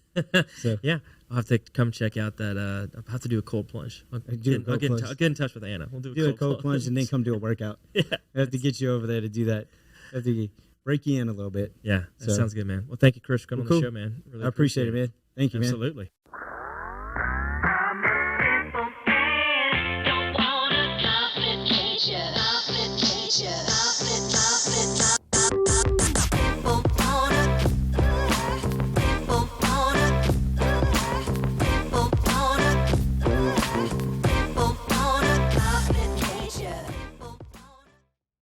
S2: So,
S1: yeah, I'll have to come check out that. I'll have to do a cold plunge. I'll get in touch with Anna. We'll do
S2: a cold plunge and then come do a workout.
S1: Yeah,
S2: I have to get you over there to do that. I have to break you in a little bit.
S1: Yeah, that sounds good, man. Well, thank you, Chris, for coming on the show, man. Really
S2: I appreciate it, man. Thank you, man.
S1: Absolutely.